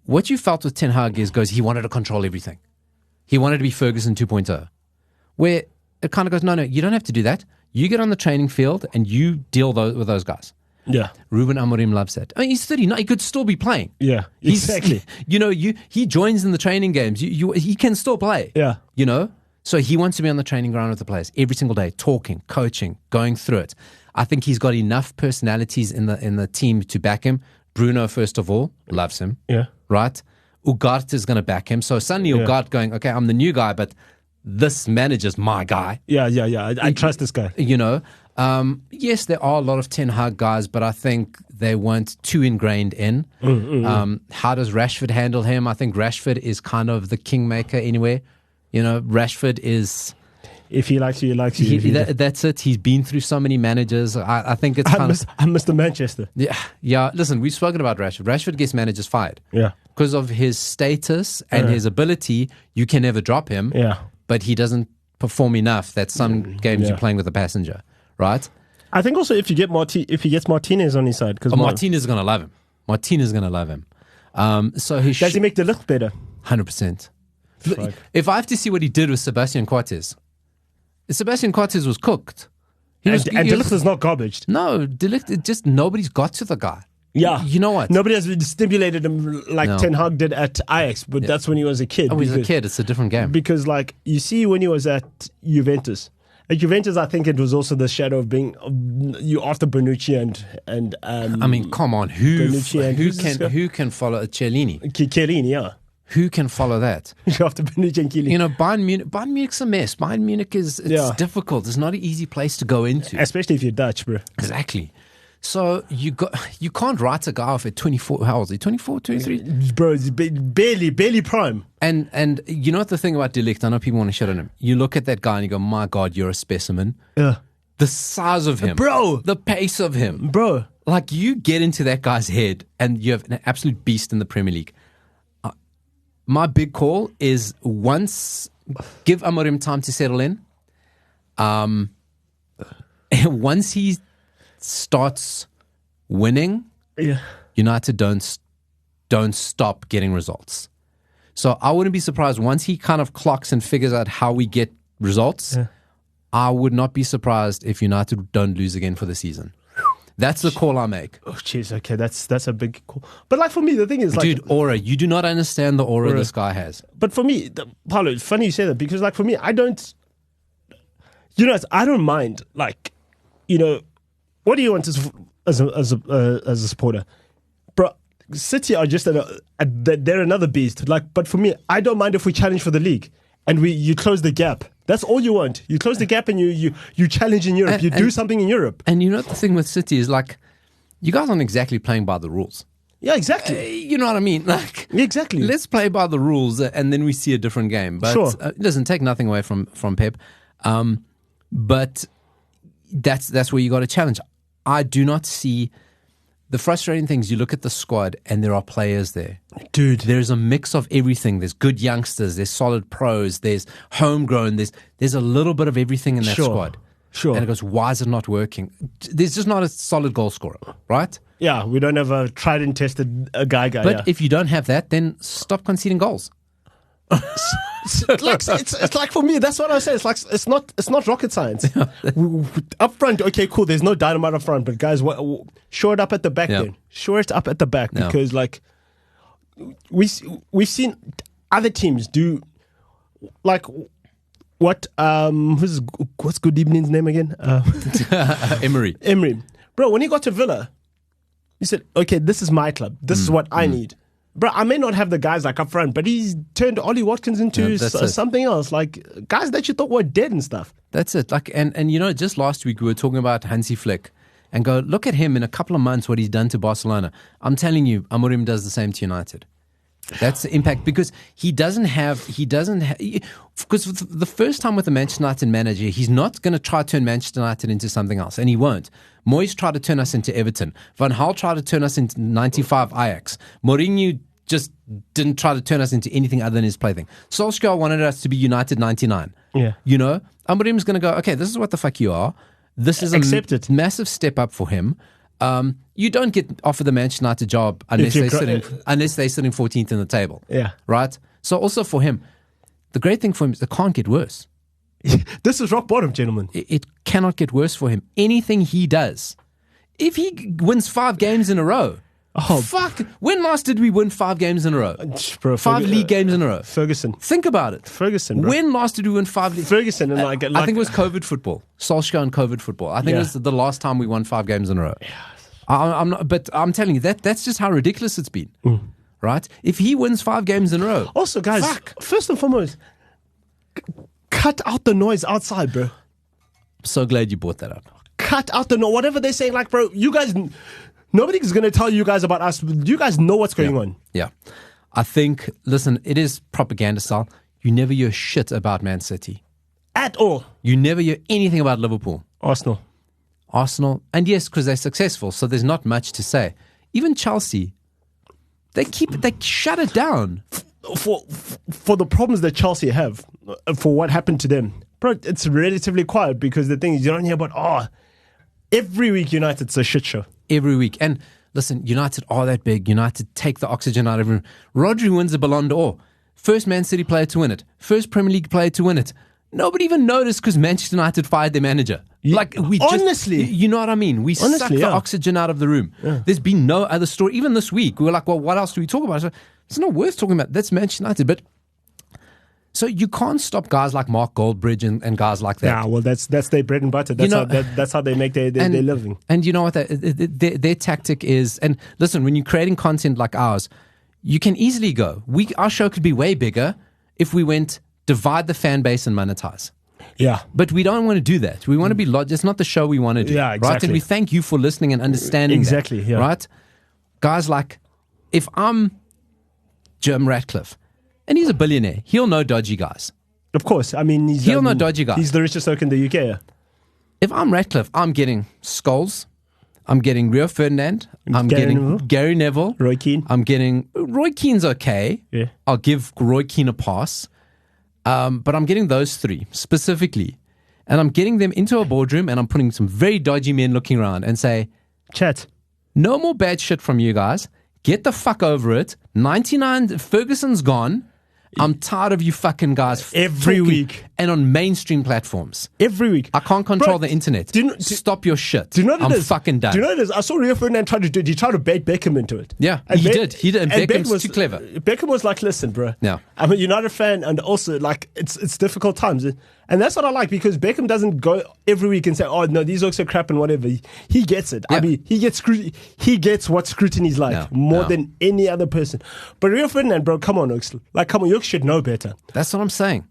what you felt with Ten Hag he wanted to control everything. He wanted to be Ferguson 2.0. Where it kind of goes, no, you don't have to do that. You get on the training field and you deal with those guys. Yeah. Ruben Amorim loves that. I mean, he's 39. He could still be playing. Yeah, exactly. He joins in the training games. He can still play. Yeah. So he wants to be on the training ground with the players every single day, talking, coaching, going through it. I think he's got enough personalities in the team to back him. Bruno, first of all, loves him. Yeah. Right? Ugarte is going to back him. So suddenly Ugarte going, okay, I'm the new guy, but this manager's my guy. Yeah. I trust this guy. Yes, there are a lot of Ten Hag guys, but I think they weren't too ingrained in. How does Rashford handle him? I think Rashford is kind of the kingmaker anyway. Rashford is... If he likes you, he likes you. That's it. He's been through so many managers. I think it's kind of... I'm Mr. Manchester. Yeah. Listen, we've spoken about Rashford. Rashford gets managers fired. Yeah. Because of his status and his ability, you can never drop him. Yeah. But he doesn't perform enough that some games you're playing with a passenger, right? I think also if he gets Martinez on his side, because Martinez is going to love him. Martinez is going to love him. So does he make the look better? 100%. Right. If I have to see what he did with Sebastian Coates was cooked. De Ligt is not garbage. No, De Ligt, just nobody's got to the guy. Yeah. You know what? Nobody has stimulated him like Ten Hag did at Ajax, but that's when he was a kid. Oh, he was a kid. It's a different game. Because, you see, when he was at Juventus, I think it was also the shadow of being you after Bonucci and I mean, come on, who can follow a Chiellini? Chiellini, yeah. Who can follow that? After Bonucci and Chiellini. Bayern Munich's a mess. Bayern Munich is difficult. It's not an easy place to go into, especially if you're Dutch, bro. Exactly. So you can't write a guy off at 24. How old is he? 24, 23? Bro, he's barely prime. And you know what the thing about De Ligt, I know people want to shit on him. You look at that guy and you go, my God, you're a specimen. Yeah. The size of him. Bro. The pace of him. Bro. Like, you get into that guy's head and you have an absolute beast in the Premier League. My big call is give Amorim time to settle in. Once he starts winning, United don't stop getting results. So I wouldn't be surprised once he kind of clocks and figures out how we get results. I would not be surprised if United don't lose again for the season. That's the call I make. Oh, jeez. Okay, that's a big call. But for me, the thing is, dude, aura. You do not understand the aura this guy has. But for me, Paulo, it's funny you say that because, for me, I don't. I don't mind. What do you want as a supporter, bro? City are just they're another beast. But for me, I don't mind if we challenge for the league and you close the gap. That's all you want. You close the gap and you challenge in Europe. You do something in Europe. And the thing with City is you guys aren't exactly playing by the rules. Yeah, exactly. You know what I mean? Exactly. Let's play by the rules and then we see a different game. But sure. Listen, take nothing away from Pep. But that's where you got to challenge. I do not see the frustrating things. You look at the squad and there are players there. Dude. There's a mix of everything. There's good youngsters. There's solid pros. There's homegrown. There's a little bit of everything in that squad. Sure. And it goes, why is it not working? There's just not a solid goal scorer, right? Yeah, we don't have a tried and tested guy. But if you don't have that, then stop conceding goals. It's like for me, that's what I say. It's not rocket science. Up front, okay, cool. There's no dynamite up front, but guys, shore it up at the back. Then shore it up at the back because we've seen other teams do what what's Good Evening's name again? Emery. Bro, when he got to Villa, he said, "Okay, this is my club. This is what I need." Bro, I may not have the guys like up front, but he's turned Ollie Watkins into something else. Like guys that you thought were dead and stuff. That's it. Like, and you know, just last week we were talking about Hansi Flick, and go look at him in a couple of months what he's done to Barcelona. I'm telling you, Amorim does the same to United. That's the impact because he doesn't have because the first time with the Manchester United manager, he's not going to try to turn Manchester United into something else, and he won't. Moyes tried to turn us into Everton. Van Gaal tried to turn us into 95 Ajax. Mourinho just didn't try to turn us into anything other than his plaything. Solskjaer wanted us to be United 99. Yeah. You know, Amorim's going to go, okay, this is what the fuck you are. This is a massive step up for him. You don't get offered the Manchester United job unless they're sitting 14th in the table. Yeah. Right? So also for him, the great thing for him is it can't get worse. This is rock bottom, gentlemen. It cannot get worse for him. Anything he does, if he wins 5 games in a row, fuck. When last did we win 5 games in a row? Bro, 5 league games in a row. Ferguson. Think about it. Ferguson, bro. When last did we win 5 league? Ferguson. And I think it was COVID football. Solskjaer and COVID football. I think it was the last time we won 5 games in a row. But I'm telling you, that's just how ridiculous it's been. Right? If he wins 5 games in a row. Also, guys, first and foremost, cut out the noise outside, bro. So glad you brought that up. Cut out the noise. Whatever they're saying, like, bro, you guys, nobody's going to tell you guys about us. You guys know what's going on. Yeah. I think, listen, it is propaganda style. You never hear shit about Man City. At all. You never hear anything about Liverpool. Arsenal. And yes, because they're successful, so there's not much to say. Even Chelsea, they shut it down. For the problems that Chelsea have, for what happened to them, bro, it's relatively quiet because the thing is you don't hear about, every week United's a shit show. Every week. And listen, United are that big. United take the oxygen out of everyone. Rodri wins the Ballon d'Or. First Man City player to win it. First Premier League player to win it. Nobody even noticed because Manchester United fired their manager. Like honestly, you know what I mean? We sucked the oxygen out of the room. Yeah. There's been no other story. Even this week, we were like, well, what else do we talk about? It's not worth talking about. That's Manchester United. But so you can't stop guys like Mark Goldbridge and guys like that. Yeah, well, that's their bread and butter. That's how they make their living. And you know what? Their tactic is. And listen, when you're creating content like ours, you can easily go. Our show could be way bigger if we went divide the fan base and monetize. Yeah. But we don't want to do that. We want to be it's not the show we want to do. Yeah, exactly. Right? And we thank you for listening and understanding exactly, that. Yeah. Right? Guys, like, if I'm Jim Ratcliffe, and he's a billionaire, he'll know dodgy guys. Of course. I mean, he'll know dodgy guys. He's the richest oak in the UK. Yeah. If I'm Ratcliffe, I'm getting Scholes. I'm getting Rio Ferdinand. I'm getting Gary Neville. Roy Keane. I'm getting Roy Keane's okay. Yeah. I'll give Roy Keane a pass. But I'm getting those 3 specifically. And I'm getting them into a boardroom and I'm putting some very dodgy men looking around and say, chat. No more bad shit from you guys. Get the fuck over it. 99, Ferguson's gone. I'm tired of you fucking guys every week and on mainstream platforms. Every week. I can't control the internet. Stop your shit. Do you know what I'm fucking done. Do you know what it is? I saw Rio Ferdinand try to do it. He tried to bait Beckham into it. Yeah, he did. And Beckham's too clever. Beckham was like, listen, bro. Yeah. I'm a United fan and also like it's difficult times. And that's what I like because Beckham doesn't go every week and say, oh, no, these looks are crap and whatever. He gets it. Yeah. I mean, he gets what scrutiny's like more than any other person. But Rio Ferdinand, bro, come on, Oaks. Like, come on, you should know better. That's what I'm saying.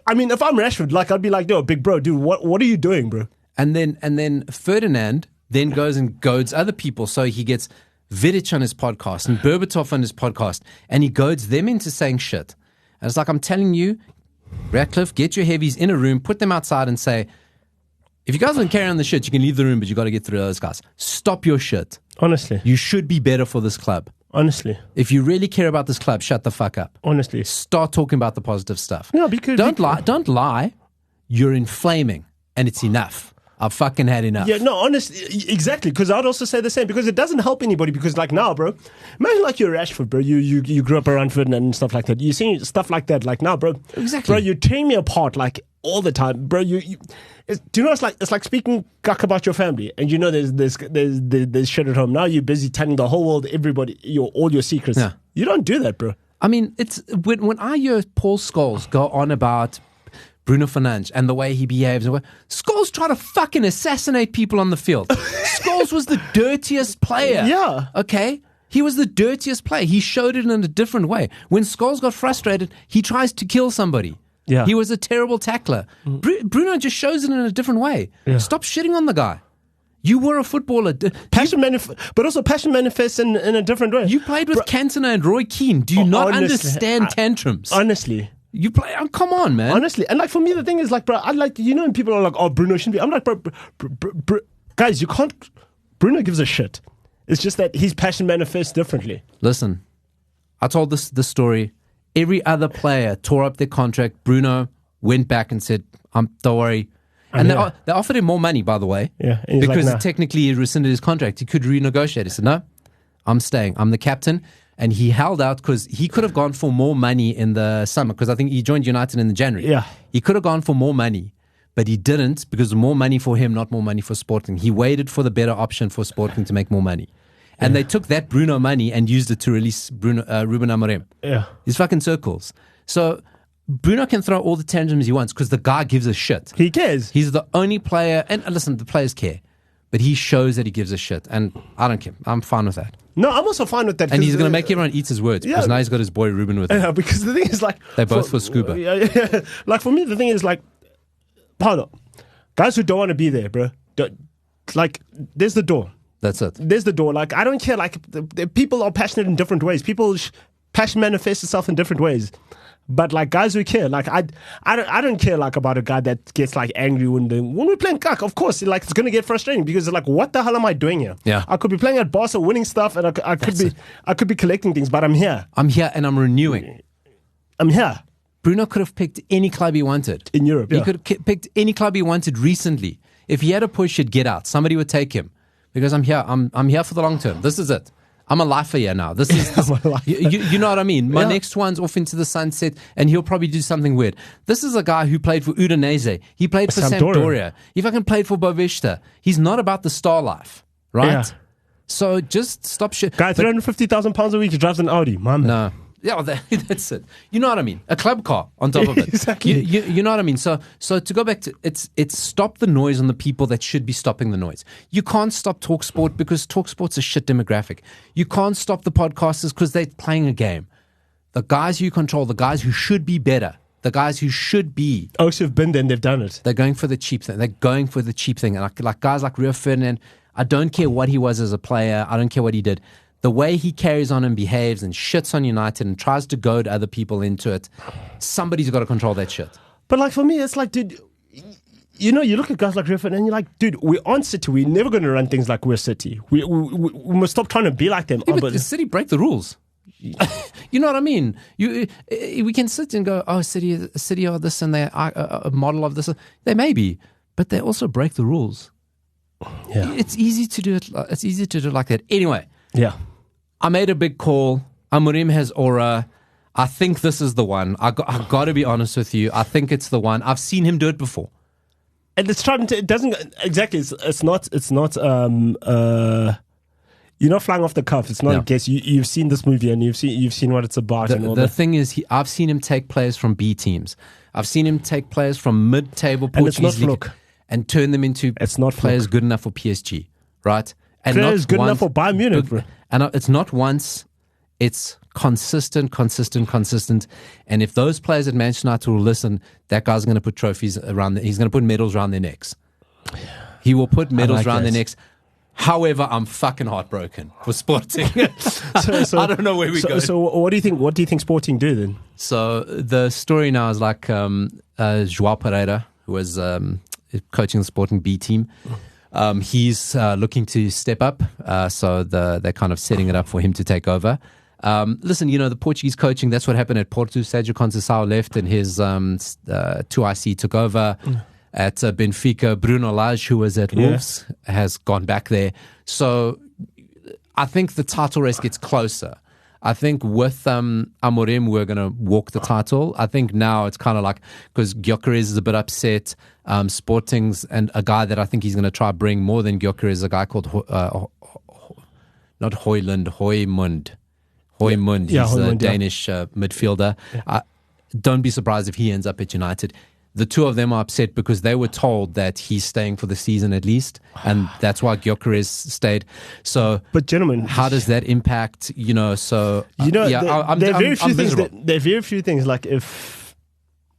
I mean, if I'm Rashford, like, I'd be like, yo, big bro, dude, what are you doing, bro? And then Ferdinand then goes and goads other people. So he gets Vidic on his podcast and Berbatov on his podcast. And he goads them into saying shit. And it's like, I'm telling you, Ratcliffe, get your heavies in a room, put them outside and say, if you guys don't carry on the shit, you can leave the room, but you got to get through those guys. Stop your shit. Honestly. You should be better for this club. Honestly. If you really care about this club, shut the fuck up. Honestly. Start talking about the positive stuff. No, because... Don't lie. You're inflaming, and it's enough. I've fucking had enough. Yeah, no, honestly, exactly. Because I'd also say the same. Because it doesn't help anybody. Because like now, bro, imagine like you're Rashford, bro. You grew up around Ferdinand and stuff like that. You see stuff like that. Like now, bro. Exactly. Bro, you tear me apart like all the time, bro. Do you know it's like speaking guck about your family, and you know there's shit at home. Now you're busy telling the whole world, everybody, all your secrets. Yeah. You don't do that, bro. I mean, it's when I hear Paul Scholes go on about Bruno Fernandes and the way he behaves. Scholes tried to fucking assassinate people on the field. Scholes was the dirtiest player. Yeah. Okay? He was the dirtiest player. He showed it in a different way. When Scholes got frustrated, he tries to kill somebody. Yeah. He was a terrible tackler. Bruno just shows it in a different way. Yeah. Stop shitting on the guy. You were a footballer. But also passion manifests in a different way. You played with Cantona and Roy Keane. Do you not understand tantrums? Honestly. You play. Oh, come on, man. Honestly. And like for me, the thing is like, bro, I like, you know, when people are like, oh, Bruno shouldn't be. I'm like, bro, guys, you can't. Bruno gives a shit. It's just that his passion manifests differently. Listen, I told this story. Every other player tore up their contract. Bruno went back and said, don't worry. And they offered him more money, by the way. Yeah. And because like, nah. technically he rescinded his contract. He could renegotiate. He said, no, I'm staying. I'm the captain. And he held out because he could have gone for more money in the summer because I think he joined United in the January. Yeah. He could have gone for more money, but he didn't because more money for him, not more money for Sporting. He waited for the better option for Sporting to make more money. And they took that Bruno money and used it to release Ruben Amorim. Yeah. He's fucking circles. So Bruno can throw all the tantrums he wants because the guy gives a shit. He cares. He's the only player, and listen, the players care, but he shows that he gives a shit, and I don't care. I'm fine with that. No, I'm also fine with that. And he's going to make everyone eat his words because now he's got his boy Ruben with him. Yeah, because the thing is like... They're both for scuba. Yeah. Like for me, the thing is like, Paulo, guys who don't want to be there, bro, like, there's the door. That's it. There's the door. Like, I don't care. Like, the people are passionate in different ways. Passion manifests itself in different ways. But like guys who care, like I don't care like about a guy that gets like angry when we're playing cuck. Of course, like it's gonna get frustrating because it's like, what the hell am I doing here? Yeah, I could be playing at Barca, winning stuff, and I could be collecting things, but I'm here. I'm here and I'm renewing. I'm here. Bruno could have picked any club he wanted in Europe. He could have picked any club he wanted recently. If he had a push, he'd get out. Somebody would take him because I'm here. I'm here for the long term. This is it. I'm a lifer here now. This is you know what I mean? My next one's off into the sunset, and he'll probably do something weird. This is a guy who played for Udinese. He played for Sampdoria. He fucking played for Boavista. He's not about the star life, right? Yeah. So just stop shit. Guy, £350,000 a week, he drives an Audi. My man. No. Yeah, that's it. You know what I mean? A club car on top of it. Exactly. You know what I mean? So to go back to it's stop the noise on the people that should be stopping the noise. You can't stop TalkSport because TalkSport's a shit demographic. You can't stop the podcasters because they're playing a game. The guys who control, the guys who should be better, the guys who should be. Oh, so have been there and they've done it. They're going for the cheap thing. They're going for the cheap thing. And like guys like Rio Ferdinand, I don't care what he was as a player. I don't care what he did. The way he carries on and behaves and shits on United and tries to goad other people into it, somebody's got to control that shit. But like for me, it's like, dude, you know, you look at guys like Ruben and you're like, dude, we're on City. We're never going to run things like we're City. We must stop trying to be like them. Yeah, but the City break the rules. You know what I mean? We can sit and go, oh, City are this and they're a model of this. They may be, but they also break the rules. Yeah, it's easy to do it. It's easy to do it like that. Anyway. Yeah. I made a big call. Amorim has aura. I think this is the one. I got to be honest with you. I think it's the one. I've seen him do it before. And it's trying to. It doesn't exactly. It's not. You're not flying off the cuff. It's not a guess. You've seen this movie and you've seen what it's about. The thing is, I've seen him take players from B teams. I've seen him take players from mid-table Portuguese league and turn them into players good enough for PSG. Right. And players good enough for Bayern Munich, bro. And it's not once, it's consistent. And if those players at Manchester United will listen, that guy's going to put trophies around, he's going to put medals around their necks. He will put medals around their necks. However, I'm fucking heartbroken for Sporting. So I don't know where we go. So what do you think? What do you think Sporting do then? So the story now is like João Pereira, who was coaching the Sporting B team. He's looking to step up, so they're kind of setting it up for him to take over. Listen, you know, the Portuguese coaching, that's what happened at Porto. Sérgio Conceição left and his 2IC took over. At Benfica. Bruno Lage, who was at Wolves, has gone back there. So I think the title race gets closer. I think with Amorim, we're going to walk the title. I think now it's kind of like, because Gyökeres is a bit upset. Sporting's, and a guy that I think he's going to try bring more than Gyökeres is a guy called, not Højlund, Højmund. He's a Danish midfielder. Don't be surprised if he ends up at United. the two of them are upset because they were told that he's staying for the season at least, and that's why Gyökeres stayed. So, but gentlemen, how does that impact? So there are very few things. There are very few things. Like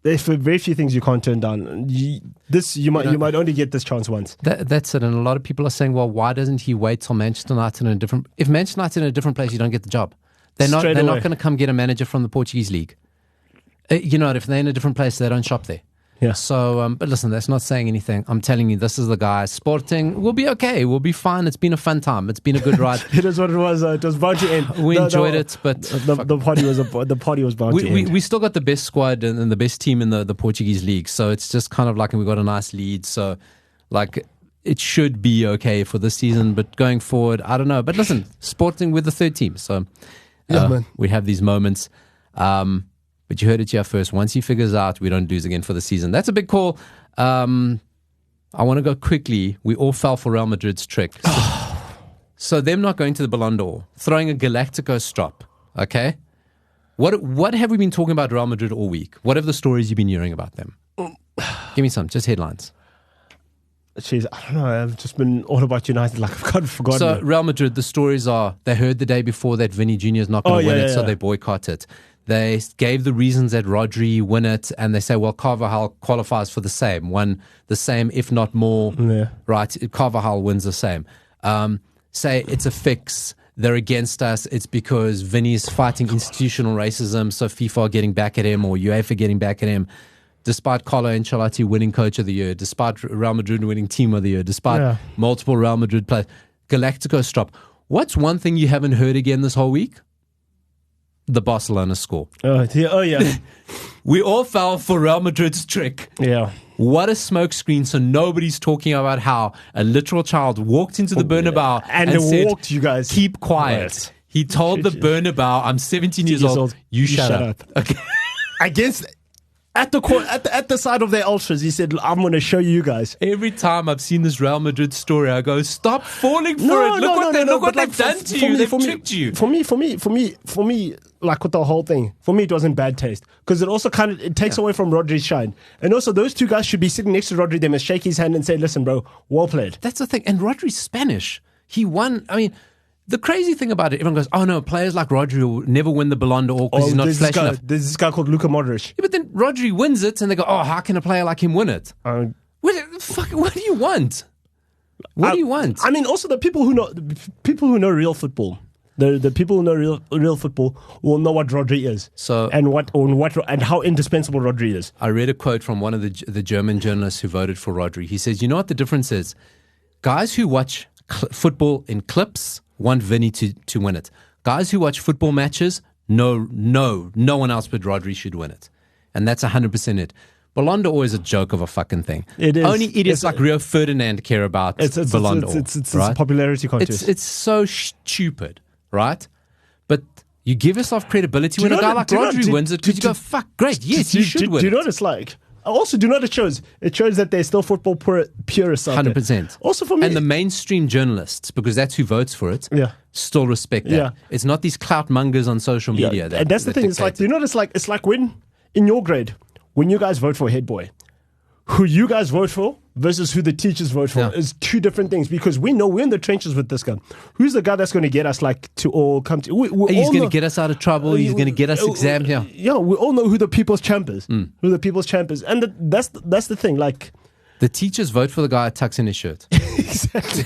there's very few things you can't turn down. You might only get this chance once. That's it. And a lot of people are saying, well, why doesn't he wait till Manchester United in a different? If Manchester United in a different place, you don't get the job. They're not going to come get a manager from the Portuguese league. If they're in a different place, they don't shop there. Yeah. So, but listen, that's not saying anything. I'm telling you, this is the guy. Sporting will be okay. We'll be fine. It's been a fun time. It's been a good ride. It is what it was. It was bound to end. We enjoyed it, but the party was bound to end. We still got the best squad and the best team in the Portuguese league. So it's just kind of like we got a nice lead. So, like, it should be okay for this season. But going forward, I don't know. But listen, Sporting with the third team. So we have these moments. But you heard it here first. Once he figures out, we don't lose again for the season. That's a big call. I want to go quickly. We all fell for Real Madrid's trick. So them not going to the Ballon d'Or, throwing a Galactico strop, okay? What have we been talking about Real Madrid all week? What are the stories you've been hearing about them? Give me some, just headlines. Jeez, I don't know. I've just been all about United. Like, I've kind of forgotten. So Real Madrid, the stories are, they heard the day before that Vinny Jr. is not going to win it, so they boycott it. They gave the reasons that Rodri win it, and they say, well, Carvajal qualifies for the same, won the same, if not more. Yeah. Right? Carvajal wins the same. Say it's a fix. They're against us. It's because Vinny's fighting institutional racism, so FIFA are getting back at him, or UEFA getting back at him. Despite Carlo Ancelotti winning Coach of the Year, despite Real Madrid winning Team of the Year, despite multiple Real Madrid players, Galactico strop. What's one thing you haven't heard again this whole week? The Barcelona score. Oh yeah. We all fell for Real Madrid's trick. Yeah. What a smokescreen. So nobody's talking about how a literal child walked into the Bernabéu and said, walked, you guys. Keep quiet. Right. He told the Bernabéu, I'm 17 years old. You shut up. Okay. Against... At the side of their ultras, he said, I'm going to show you guys. Every time I've seen this Real Madrid story, I go, stop falling for it. Look what they've done to you. They've tricked you. For me, like with the whole thing, for me, it wasn't bad taste. Because it also it takes away from Rodri's shine. And also, those two guys should be sitting next to Rodri. They must shake his hand and say, listen, bro, well played. That's the thing. And Rodri's Spanish. He won. I mean, the crazy thing about it, everyone goes, oh no, players like Rodri will never win the Ballon d'Or because he's not flashy enough. There's this guy called Luka Modric. Yeah, but then Rodri wins it and they go, oh, how can a player like him win it? What do you want? What do you want? I mean, also the people who know real football, the people who know real football will know what Rodri is. So and how indispensable Rodri is. I read a quote from one of the German journalists who voted for Rodri. He says, you know what the difference is? Guys who watch football in clips want Vinny to win it. Guys who watch football matches, no one else but Rodri should win it. And that's 100% it. Ballon d'Or is a joke of a fucking thing. It is. Only idiots like Rio Ferdinand care about Ballon d'Or. It's a popularity contest. It's so stupid, right? But you give yourself credibility when a guy like Rodri wins it because you go, fuck, great, yes, you should win it. Do you know what it's like? Also, do you know what it shows? It shows that they're still football purists out 100%. There. Also for me... And the mainstream journalists, because that's who votes for it, still respect that. Yeah. It's not these clout mongers on social media. And that's the thing. It's like, do you know what it's like? It's like when, in your grade, when you guys vote for a head boy, who you guys vote for versus who the teachers vote for is two different things, because we know we're in the trenches with this guy. Who's the guy that's going to get us like to all come to... He's going to get us out of trouble. He's going to get us exam here. Yeah, we all know who the people's champ is. Who the people's champ is. And that's the thing. Like, the teachers vote for the guy that tucks in his shirt. Exactly.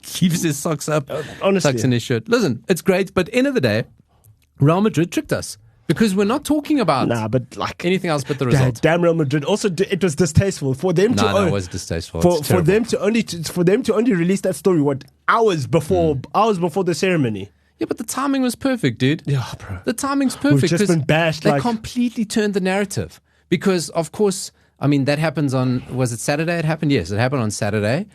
Keeps his socks up, honestly. Tucks in his shirt. Listen, it's great, but end of the day, Real Madrid tricked us. Because we're not talking about anything else but the result. Damn Real Madrid. Also, it was distasteful for them to. No, it was distasteful. For them to only release that story hours before the ceremony. Yeah, but the timing was perfect, dude. Yeah, bro. The timing's perfect. We've just been bashed. They completely turned the narrative. Because of course, I mean that happens on. Was it Saturday? It happened. Yes, it happened on Saturday.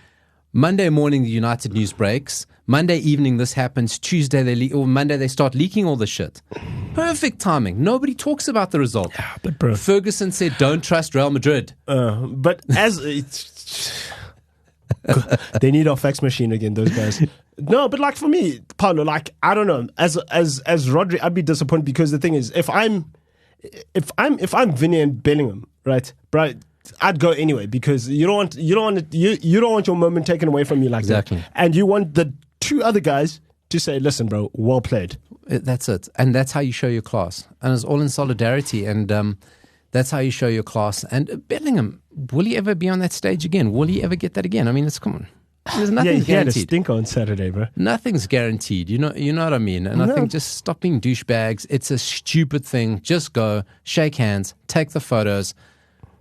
Monday morning, the United news breaks. Monday evening, this happens. Tuesday, or Monday, they start leaking all the shit. Perfect timing. Nobody talks about the result. Yeah, but bro, Ferguson said, "Don't trust Real Madrid." But as they need our fax machine again, those guys. No, but like for me, Paulo, like I don't know. As Rodri, I'd be disappointed because the thing is, if I'm Vinny and Bellingham, right? I'd go anyway because you don't want your moment taken away from you like Exactly. that. And you want the two other guys to say, listen, bro, well played. That's it. And that's how you show your class. And it's all in solidarity. And that's how you show your class. And Bellingham, will he ever be on that stage again? Will he ever get that again? I mean, come on. There's nothing he had a guaranteed. stinker on Saturday, bro. Nothing's guaranteed. You know what I mean? And I think just stop being douchebags. It's a stupid thing. Just go, shake hands, take the photos.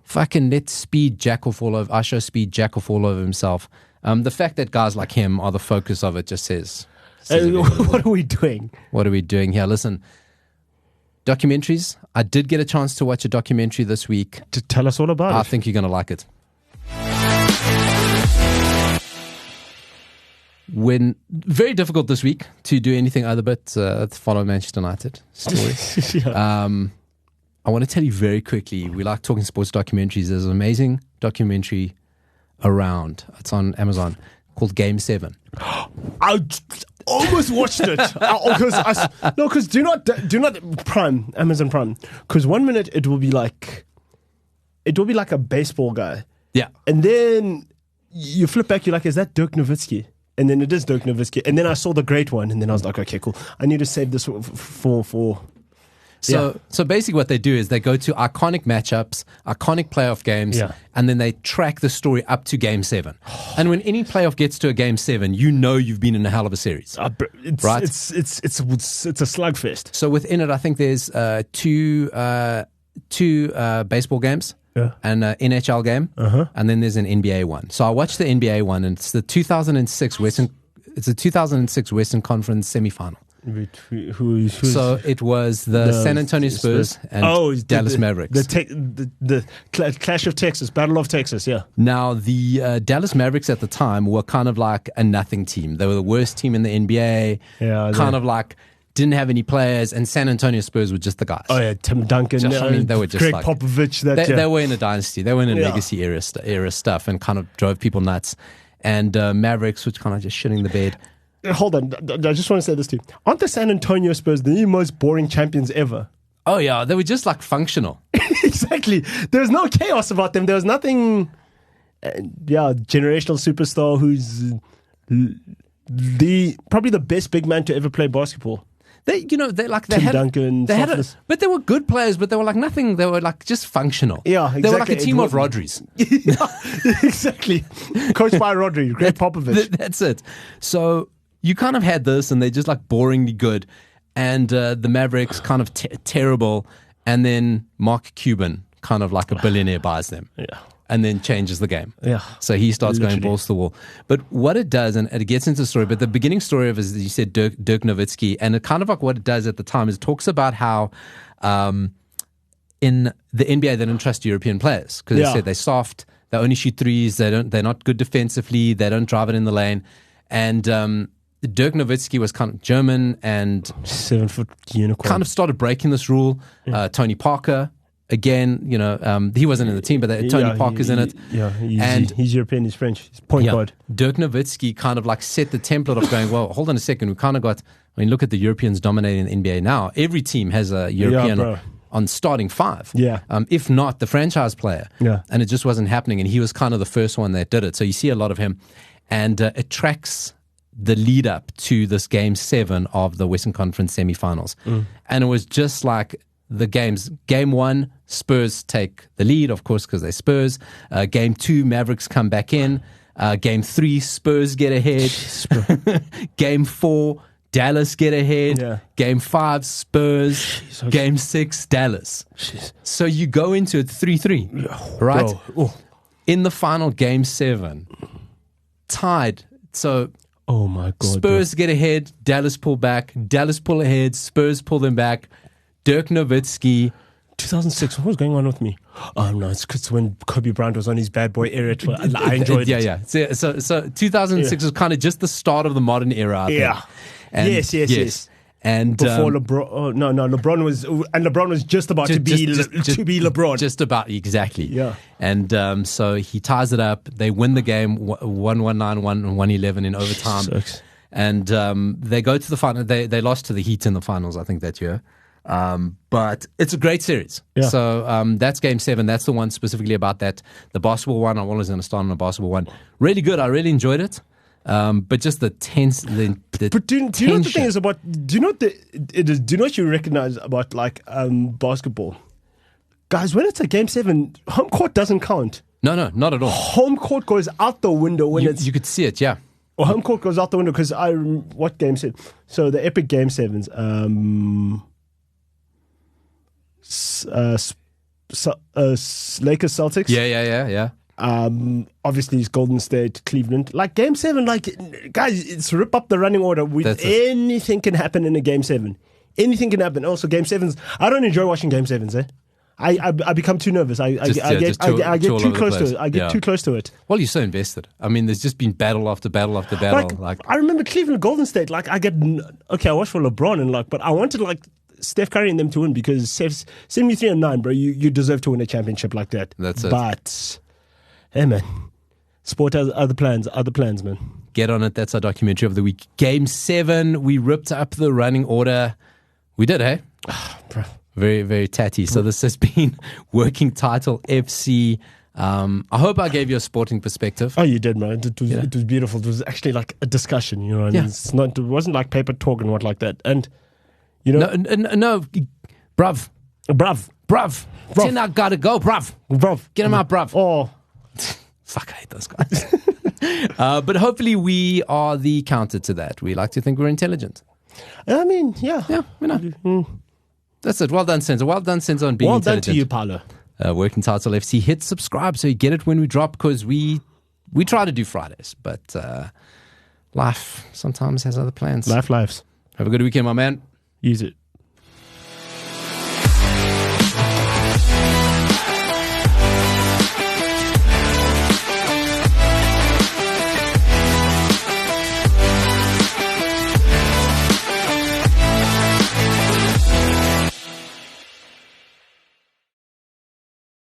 Fucking let Speed jack off all over. I show Speed jack off all over himself. The fact that guys like him are the focus of it just says What are we doing? What are we doing here? Listen, documentaries. I did get a chance to watch a documentary this week. To tell us all about it. I think you're going to like it. Very difficult this week to do anything other but follow Manchester United story. Yeah. I want to tell you very quickly, we like talking sports documentaries. There's an amazing documentary around. It's on Amazon called Game 7. I almost watched it. Because do not Prime, Amazon Prime. Because 1 minute it will be like a baseball guy. Yeah. And then you flip back, you're like, is that Dirk Nowitzki? And then it is Dirk Nowitzki. And then I saw the great one, and then I was like, okay, cool. I need to save this for So basically what they do is they go to iconic matchups, iconic playoff games, and then they track the story up to Game 7. And when any playoff gets to a Game 7, you know you've been in a hell of a series. Right? It's a slugfest. So within it, I think there's two baseball games. Yeah. And an NHL game, and then there's an NBA one. So I watched the NBA one, and it's the 2006 Western Conference semifinal. So it was the San Antonio Spurs and Dallas Mavericks. The Clash of Texas, Battle of Texas, yeah. Now, the Dallas Mavericks at the time were kind of like a nothing team. They were the worst team in the NBA. Yeah, kind of like didn't have any players, and San Antonio Spurs were just the guys. Oh yeah, Tim Duncan. They were just Greg like, Popovich. They were in a dynasty. They were in a legacy era stuff, and kind of drove people nuts. And Mavericks, which kind of just shitting the bed. Hold on, I just want to say this to you. Aren't the San Antonio Spurs the most boring champions ever? Oh yeah, they were just like functional. Exactly. There was no chaos about them. There was nothing. Generational superstar who's probably the best big man to ever play basketball. Tim Duncan, but they were good players, but they were like nothing. They were like just functional. Yeah, exactly. They were like a team of Rodris. Exactly. Coached by Rodri, Greg Popovich. That's it. So you kind of had this, and they're just like boringly good, and the Mavericks kind of terrible, and then Mark Cuban, kind of like a billionaire, buys them. Yeah. And then changes the game. Yeah. So he starts going balls to the wall. But what it does, and it gets into the story, but the beginning story of it is, you said Dirk Nowitzki, and it kind of like what it does at the time is it talks about how in the NBA they don't trust European players because they said they're soft, they only shoot threes, they're not good defensively, they don't drive it in the lane. And Dirk Nowitzki was kind of German and 7-foot unicorn. Kind of started breaking this rule. Tony Parker. Again, he wasn't in the team, but Tony Parker's in it. Yeah, he's European, he's French. He's point guard. Dirk Nowitzki kind of like set the template of going, well, hold on a second. We kind of got, look at the Europeans dominating the NBA now. Every team has a European on starting five. Yeah. If not the franchise player. Yeah. And it just wasn't happening. And he was kind of the first one that did it. So you see a lot of him. And it tracks the lead up to this Game 7 of the Western Conference semifinals. And it was just like the games. Game 1, Spurs take the lead, of course, because they're Spurs. Game 2, Mavericks come back in. Game 3, Spurs get ahead. Game 4, Dallas get ahead. Yeah. Game 5, Spurs. Game 6, Dallas. Jeez. So you go into it 3-3, right? In the final Game 7, tied. So oh my God, Spurs get ahead, Dallas pull back, Dallas pull ahead, Spurs pull them back. Dirk Nowitzki. 2006, what was going on with me? Oh no, it's because when Kobe Bryant was on his bad boy era, I enjoyed it. Yeah. So 2006 was kind of just the start of the modern era. Yeah. And yes. And before LeBron, LeBron was just about to be LeBron. Just about, exactly. Yeah. And so he ties it up. They win the game 1-1-9, 1-11 in overtime. Sucks. And they go to the final. They lost to the Heat in the finals, I think, that year. But it's a great series. Yeah. So that's game 7. That's the one specifically about that. The basketball one, I'm always going to start on the basketball one. Really good. I really enjoyed it. But just the tense. But do you know what the thing is about? Do you know what it is? Do you know what you recognize about like basketball, guys? When it's a game 7, home court doesn't count. No, not at all. Home court goes out the window when You could see it, yeah. Or home court goes out the window because what game 7? So the epic game 7s. Lakers Celtics. Yeah. Obviously it's Golden State Cleveland. Like game 7, like guys, it's rip up the running order. Anything can happen in a game 7. Anything can happen. Also, game 7s. I don't enjoy watching game 7s. I become too nervous. I get too close to it. I get too close to it. Well, you're so invested. I mean, there's just been battle after battle after battle. Like I remember Cleveland Golden State. Like I watch for LeBron and but I wanted like Steph Curry and them to win because 73-9, bro. You deserve to win a championship like that. That's it. But hey, man, sport has other plans, man. Get on it. That's our documentary of the week. Game 7, we ripped up the running order. We did, hey? Bro. Very, very tatty. So this has been Working Title FC. I hope I gave you a sporting perspective. Oh, you did, man. It was beautiful. It was actually like a discussion, you know. And it wasn't like paper talk and what like that. And you know, no, bruv. 10 I gotta go, bruv. Get him out, bruv. Oh, fuck! I hate those guys. But hopefully, we are the counter to that. We like to think we're intelligent. I mean, yeah, you know. That's it. Well done, Senzo. Well done, Senzo, on being well intelligent. Well done to you, Paulo. Working Title FC. Hit subscribe so you get it when we drop, because we try to do Fridays, but life sometimes has other plans. Lives. Have a good weekend, my man. Use it.